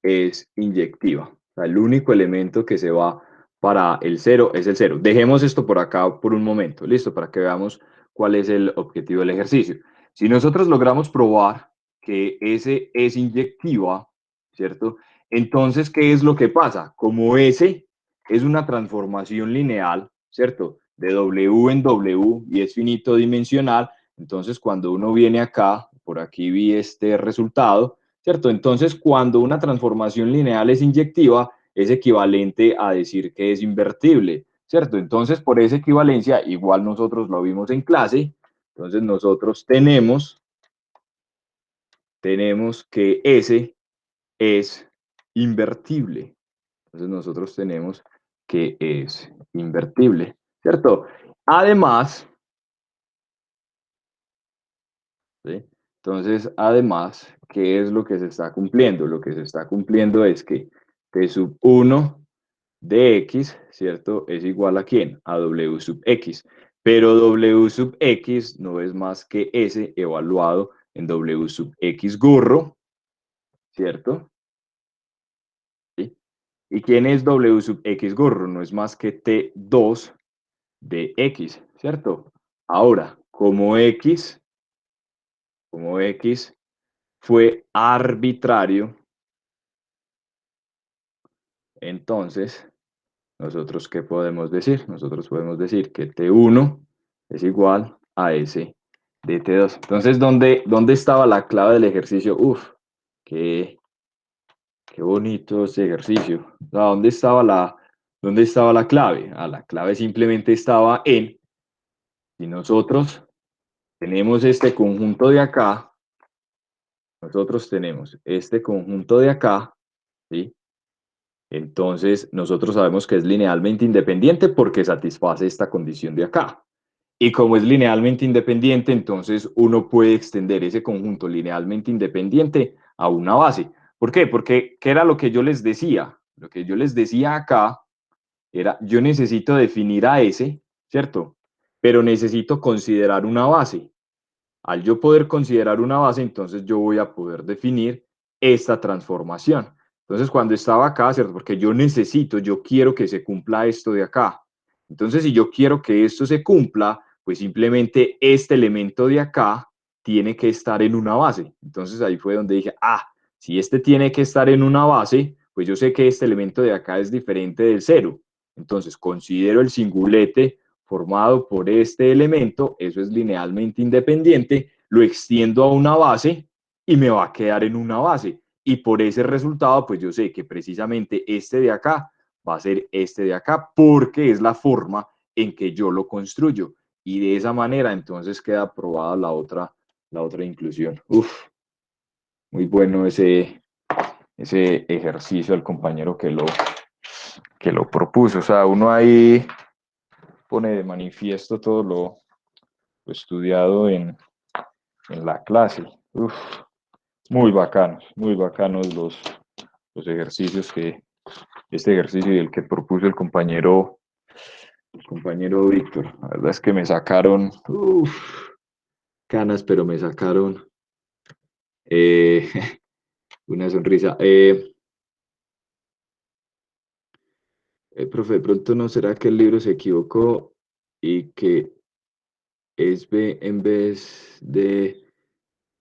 A: es inyectiva. O sea, el único elemento que se va para el cero es el cero. Dejemos esto por acá por un momento, listo, para que veamos cuál es el objetivo del ejercicio. Si nosotros logramos probar que S es inyectiva, ¿cierto? Entonces, ¿qué es lo que pasa? Como S es una transformación lineal, ¿cierto? De W en W y es finito dimensional, entonces cuando uno viene acá, por aquí vi este resultado, ¿cierto? Entonces, cuando una transformación lineal es inyectiva, es equivalente a decir que es invertible, ¿cierto? Entonces, por esa equivalencia, igual nosotros lo vimos en clase, entonces nosotros tenemos que S es invertible. Entonces, nosotros tenemos que es invertible, ¿cierto? Además, ¿sí? Entonces, además, ¿qué es lo que se está cumpliendo? Lo que se está cumpliendo es que T sub 1 de X, ¿cierto? Es igual a ¿quién? A W sub X. Pero W sub X no es más que S evaluado en W sub X gorro, ¿cierto? ¿Sí? ¿Y quién es W sub X gorro? No es más que T2 de X, ¿cierto? Ahora, como X fue arbitrario, entonces, ¿nosotros qué podemos decir? Nosotros podemos decir que T1 es igual a S de T2. Entonces, ¿dónde estaba la clave del ejercicio? Uf, qué, qué bonito ese ejercicio. O sea, ¿dónde estaba la clave? Ah, la clave simplemente estaba en, si nosotros tenemos este conjunto de acá, nosotros tenemos este conjunto de acá, ¿sí? Entonces, nosotros sabemos que es linealmente independiente porque satisface esta condición de acá. Y como es linealmente independiente, entonces uno puede extender ese conjunto linealmente independiente a una base. ¿Por qué? Porque, ¿qué era lo que yo les decía? Lo que yo les decía acá era, yo necesito definir a S, ¿cierto? Pero necesito considerar una base. Al yo poder considerar una base, entonces yo voy a poder definir esta transformación. Entonces, cuando estaba acá, ¿cierto? Porque yo quiero que se cumpla esto de acá. Entonces, si yo quiero que esto se cumpla, pues simplemente este elemento de acá tiene que estar en una base. Entonces, ahí fue donde dije, si este tiene que estar en una base, pues yo sé que este elemento de acá es diferente del cero. Entonces, considero el singulete formado por este elemento, eso es linealmente independiente, lo extiendo a una base y me va a quedar en una base. Y por ese resultado, pues yo sé que precisamente este de acá va a ser este de acá, porque es la forma en que yo lo construyo. Y de esa manera, entonces queda aprobada la otra inclusión. Uf, muy bueno ese ejercicio al compañero que lo propuso. O sea, uno ahí pone de manifiesto todo lo estudiado en la clase. Uf, muy bacanos los ejercicios este ejercicio y el que propuso el compañero Víctor. La verdad es que me sacaron canas, pero me sacaron eh, una sonrisa. Profe, de pronto no será que el libro se equivocó y que es B en vez de,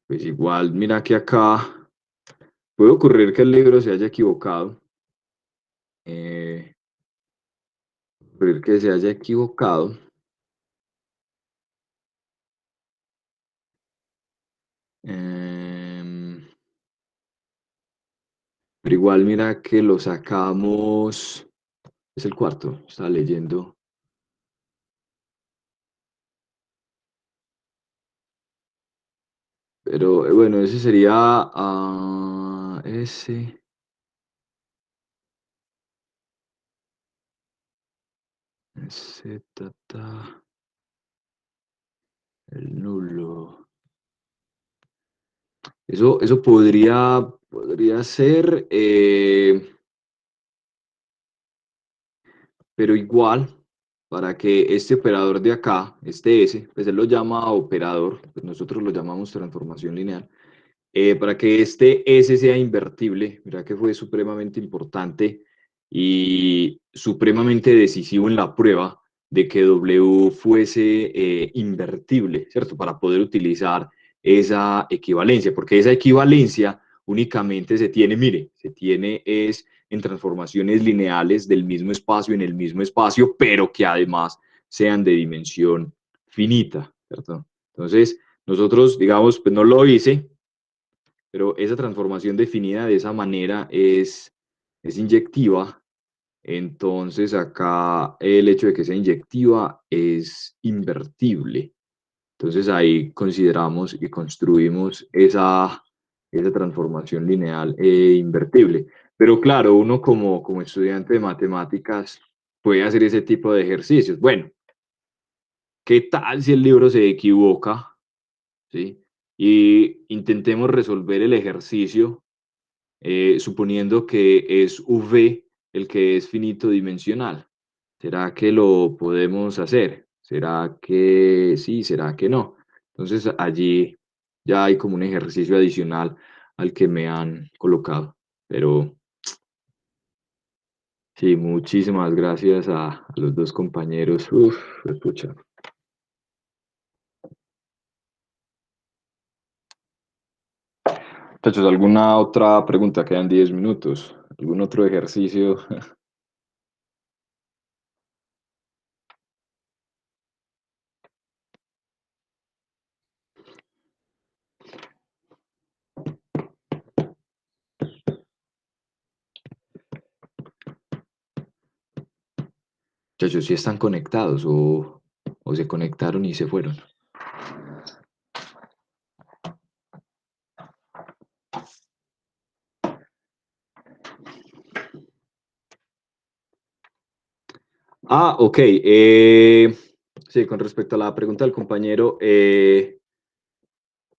A: pues igual, mira que acá puede ocurrir que el libro se haya equivocado. Eh, ocurrir que se haya equivocado. Em, pero igual mira que lo sacamos, es el cuarto, estaba leyendo. Pero bueno, ese sería ese, ese, el nulo. Eso podría ser, pero igual, para que este operador de acá, este S, pues él lo llama operador, pues nosotros lo llamamos transformación lineal. Para que este S sea invertible, mira que fue supremamente importante y supremamente decisivo en la prueba de que W fuese invertible, ¿cierto? Para poder utilizar esa equivalencia, porque esa equivalencia únicamente se tiene, mire, se tiene es en transformaciones lineales del mismo espacio en el mismo espacio, pero que además sean de dimensión finita, ¿cierto? Entonces, nosotros, digamos, pues no lo hice, pero esa transformación definida de esa manera es inyectiva. Entonces acá el hecho de que sea inyectiva es invertible. Entonces ahí consideramos y construimos esa transformación lineal invertible. Pero claro, uno como estudiante de matemáticas puede hacer ese tipo de ejercicios. Bueno, ¿qué tal si el libro se equivoca? ¿Sí? Y intentemos resolver el ejercicio suponiendo que es V el que es finito dimensional. ¿Será que lo podemos hacer? ¿Será que sí? ¿Será que no? Entonces allí ya hay como un ejercicio adicional al que me han colocado. Pero sí, muchísimas gracias a los dos compañeros. Uf, escucha. Muchachos, ¿alguna otra pregunta? Quedan 10 minutos. ¿Algún otro ejercicio? Muchachos, ¿sí están conectados o se conectaron y se fueron? Ok. Sí, con respecto a la pregunta del compañero,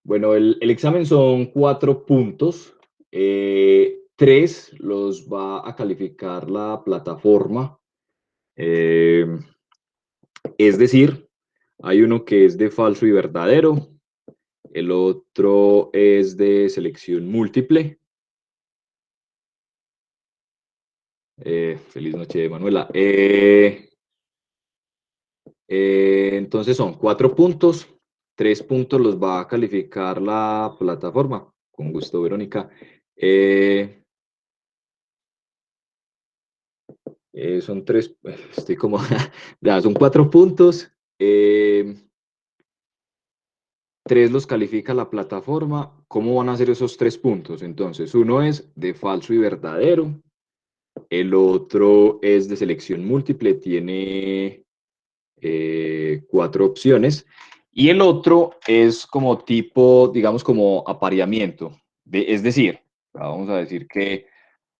A: bueno, el examen son 4 puntos. 3 los va a calificar la plataforma. Eh, es decir, hay uno que es de falso y verdadero, el otro es de selección múltiple. Feliz noche, Manuela. Entonces son 4 puntos, 3 puntos los va a calificar la plataforma. Con gusto, Verónica. Eh, son tres, estoy como, ya, son 4 puntos. 3 los califica la plataforma. ¿Cómo van a ser esos 3 puntos? Entonces, uno es de falso y verdadero. El otro es de selección múltiple, tiene 4 opciones. Y el otro es como tipo, digamos, como apareamiento. Es decir, vamos a decir que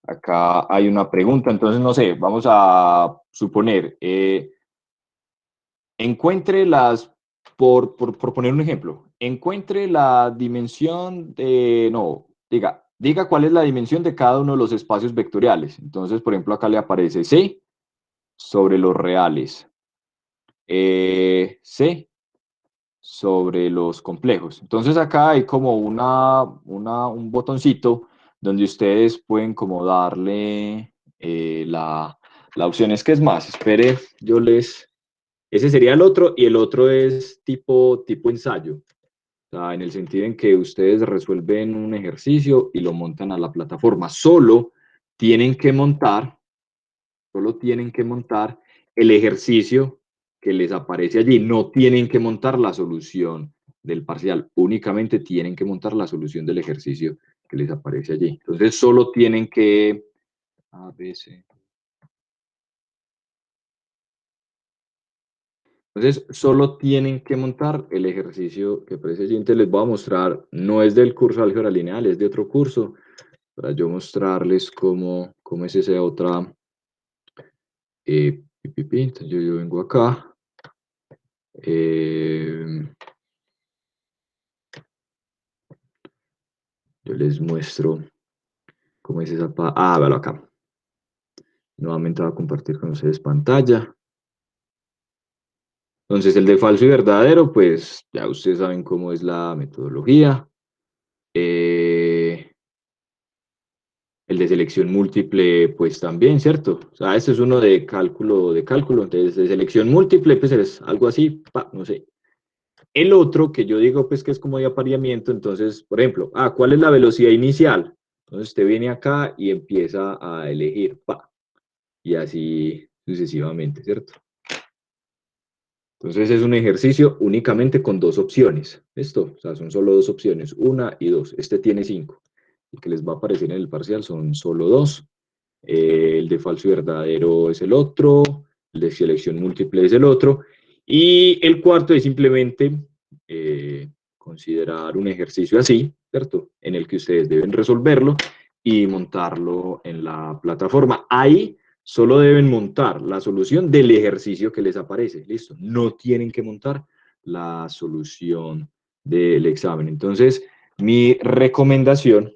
A: acá hay una pregunta, entonces no sé, vamos a suponer, encuentre las, por poner un ejemplo, encuentre la dimensión de, no, diga cuál es la dimensión de cada uno de los espacios vectoriales. Entonces, por ejemplo, acá le aparece C sobre los reales, C sobre los complejos. Entonces acá hay como un botoncito donde ustedes pueden como darle la opción. Es que es más, espere, ese sería el otro y el otro es tipo ensayo. O sea, en el sentido en que ustedes resuelven un ejercicio y lo montan a la plataforma. Tienen que montar Solo tienen que montar el ejercicio que les aparece allí. No tienen que montar la solución del parcial, únicamente tienen que montar la solución del ejercicio que les aparece allí. Entonces, solo tienen que... A, B, C. Entonces, solo tienen que montar el ejercicio que aparece allí. Entonces, les voy a mostrar, no es del curso de álgebra lineal, es de otro curso, para yo mostrarles cómo es esa otra... Entonces, yo vengo acá. Eh, yo les muestro cómo es esa. Véalo acá. Nuevamente voy a compartir con ustedes pantalla. Entonces, el de falso y verdadero, pues ya ustedes saben cómo es la metodología. Eh, el de selección múltiple, pues también, ¿cierto? O sea, este es uno de cálculo. Entonces, de selección múltiple, pues es algo así, no sé. El otro que yo digo, pues que es como de apareamiento, entonces, por ejemplo, ¿cuál es la velocidad inicial? Entonces, usted viene acá y empieza a elegir, y así sucesivamente, ¿cierto? Entonces es un ejercicio únicamente con 2 opciones. ¿Listo? O sea, son solo 2 opciones, una y dos. Este tiene 5. El que les va a aparecer en el parcial son solo 2. El de falso y verdadero es el otro. El de selección múltiple es el otro. Y el cuarto es simplemente considerar un ejercicio así, ¿cierto? En el que ustedes deben resolverlo y montarlo en la plataforma. Ahí solo deben montar la solución del ejercicio que les aparece, listo. No tienen que montar la solución del examen. Entonces, mi recomendación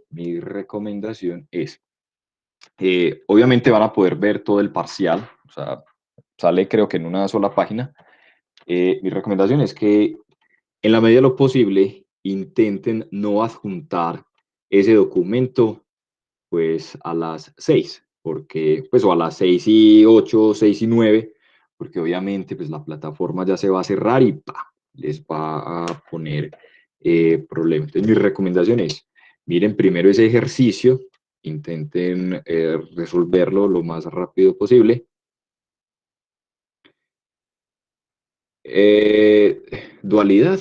A: es, obviamente van a poder ver todo el parcial, o sea, sale creo que en una sola página. Mi recomendación es que en la medida de lo posible intenten no adjuntar ese documento pues a las 6, porque, pues, o a las 6:08, 6:09, porque obviamente pues la plataforma ya se va a cerrar y les va a poner problemas. Entonces mi recomendación es, miren primero ese ejercicio, intenten resolverlo lo más rápido posible. Dualidad.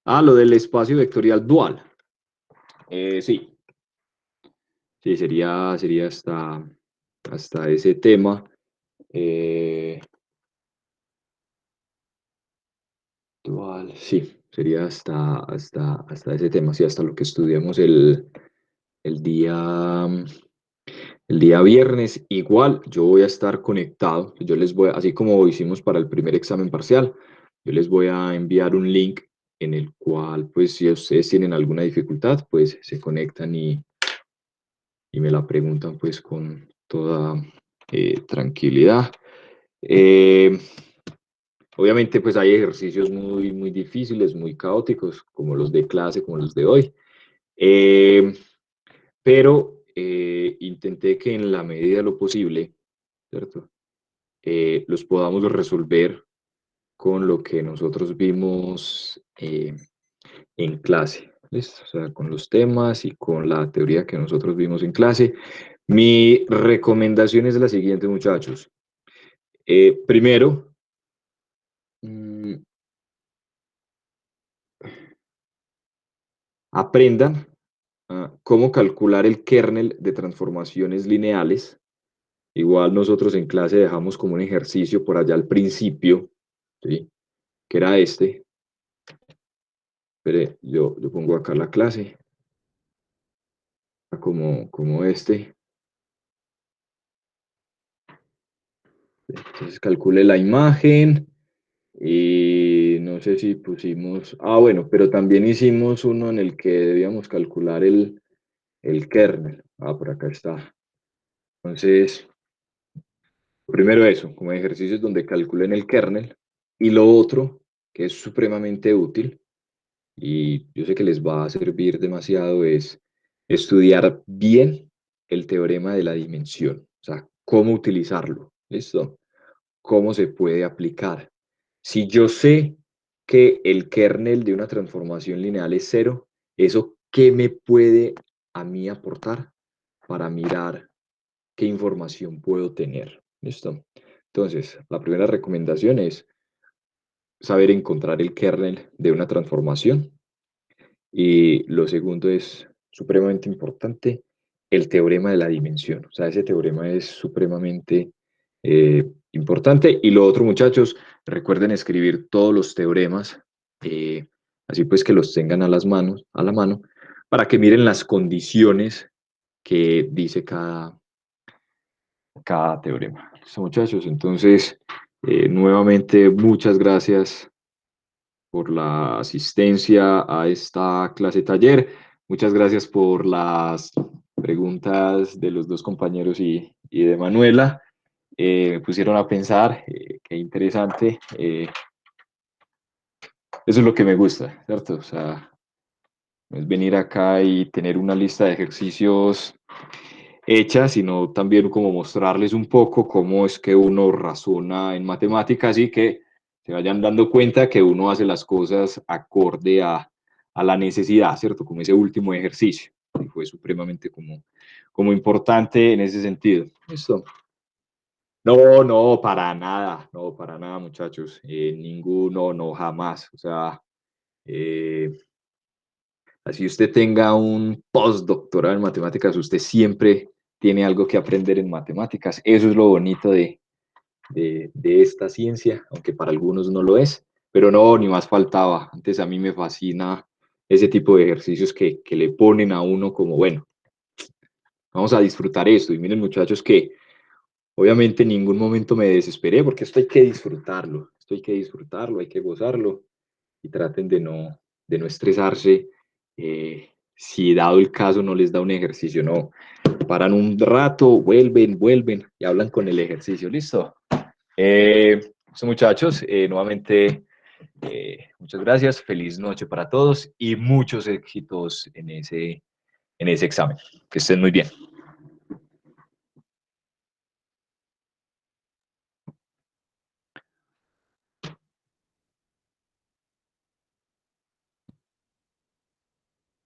A: Lo del espacio vectorial dual. Sí, sí, sería hasta ese tema. Eh, Dual, sí, sería hasta ese tema, sí, hasta lo que estudiamos el día, el día viernes. Igual yo voy a estar conectado. Yo les voy, así como hicimos para el primer examen parcial, yo les voy a enviar un link en el cual, pues, si ustedes tienen alguna dificultad, pues se conectan y me la preguntan, pues, con toda tranquilidad. Obviamente, pues hay ejercicios muy, muy difíciles, muy caóticos, como los de clase, como los de hoy. Pero intenté que en la medida de lo posible, ¿cierto? Los podamos resolver con lo que nosotros vimos en clase, ¿listo? O sea, con los temas y con la teoría que nosotros vimos en clase. Mi recomendación es la siguiente, muchachos. Primero, aprendan cómo calcular el kernel de transformaciones lineales. Igual nosotros en clase dejamos como un ejercicio por allá al principio, ¿sí? Que era este. Espere, yo pongo acá la clase, como este. Entonces calcule la imagen y no sé si pusimos... Ah, bueno, pero también hicimos uno en el que debíamos calcular el kernel. Ah, por acá está. Entonces, primero eso, como ejercicios donde calculen el kernel. Y lo otro, que es supremamente útil, y yo sé que les va a servir demasiado, es estudiar bien el teorema de la dimensión, o sea, cómo utilizarlo, ¿listo? Cómo se puede aplicar. Si yo sé que el kernel de una transformación lineal es cero, ¿eso qué me puede a mí aportar para mirar qué información puedo tener? ¿Listo? Entonces, la primera recomendación es saber encontrar el kernel de una transformación. Y lo segundo es supremamente importante, el teorema de la dimensión. O sea, ese teorema es supremamente importante. Y lo otro, muchachos, recuerden escribir todos los teoremas, así pues que los tengan a la mano, para que miren las condiciones que dice cada teorema. ¿Listo, muchachos? Entonces, nuevamente, muchas gracias por la asistencia a esta clase taller. Muchas gracias por las preguntas de los dos compañeros y de Manuela. Me pusieron a pensar, qué interesante. Eso es lo que me gusta, ¿cierto? O sea, no es venir acá y tener una lista de ejercicios hecha, sino también como mostrarles un poco cómo es que uno razona en matemáticas y que se vayan dando cuenta que uno hace las cosas acorde a la necesidad, ¿cierto? Como ese último ejercicio. Y fue supremamente como importante en ese sentido. ¿Listo? No, no, para nada, muchachos. Ninguno, no, jamás. O sea, así usted tenga un postdoctorado en matemáticas, usted siempre tiene algo que aprender en matemáticas. Eso es lo bonito de esta ciencia, aunque para algunos no lo es. Pero no, ni más faltaba. Antes a mí me fascina ese tipo de ejercicios que le ponen a uno como, bueno, vamos a disfrutar esto. Y miren, muchachos, que obviamente en ningún momento me desesperé porque esto hay que disfrutarlo, hay que gozarlo y traten de no estresarse. Si dado el caso no les da un ejercicio, no, paran un rato, vuelven y hablan con el ejercicio, ¿listo? Muchachos, nuevamente, muchas gracias, feliz noche para todos y muchos éxitos en ese examen. Que estén muy bien.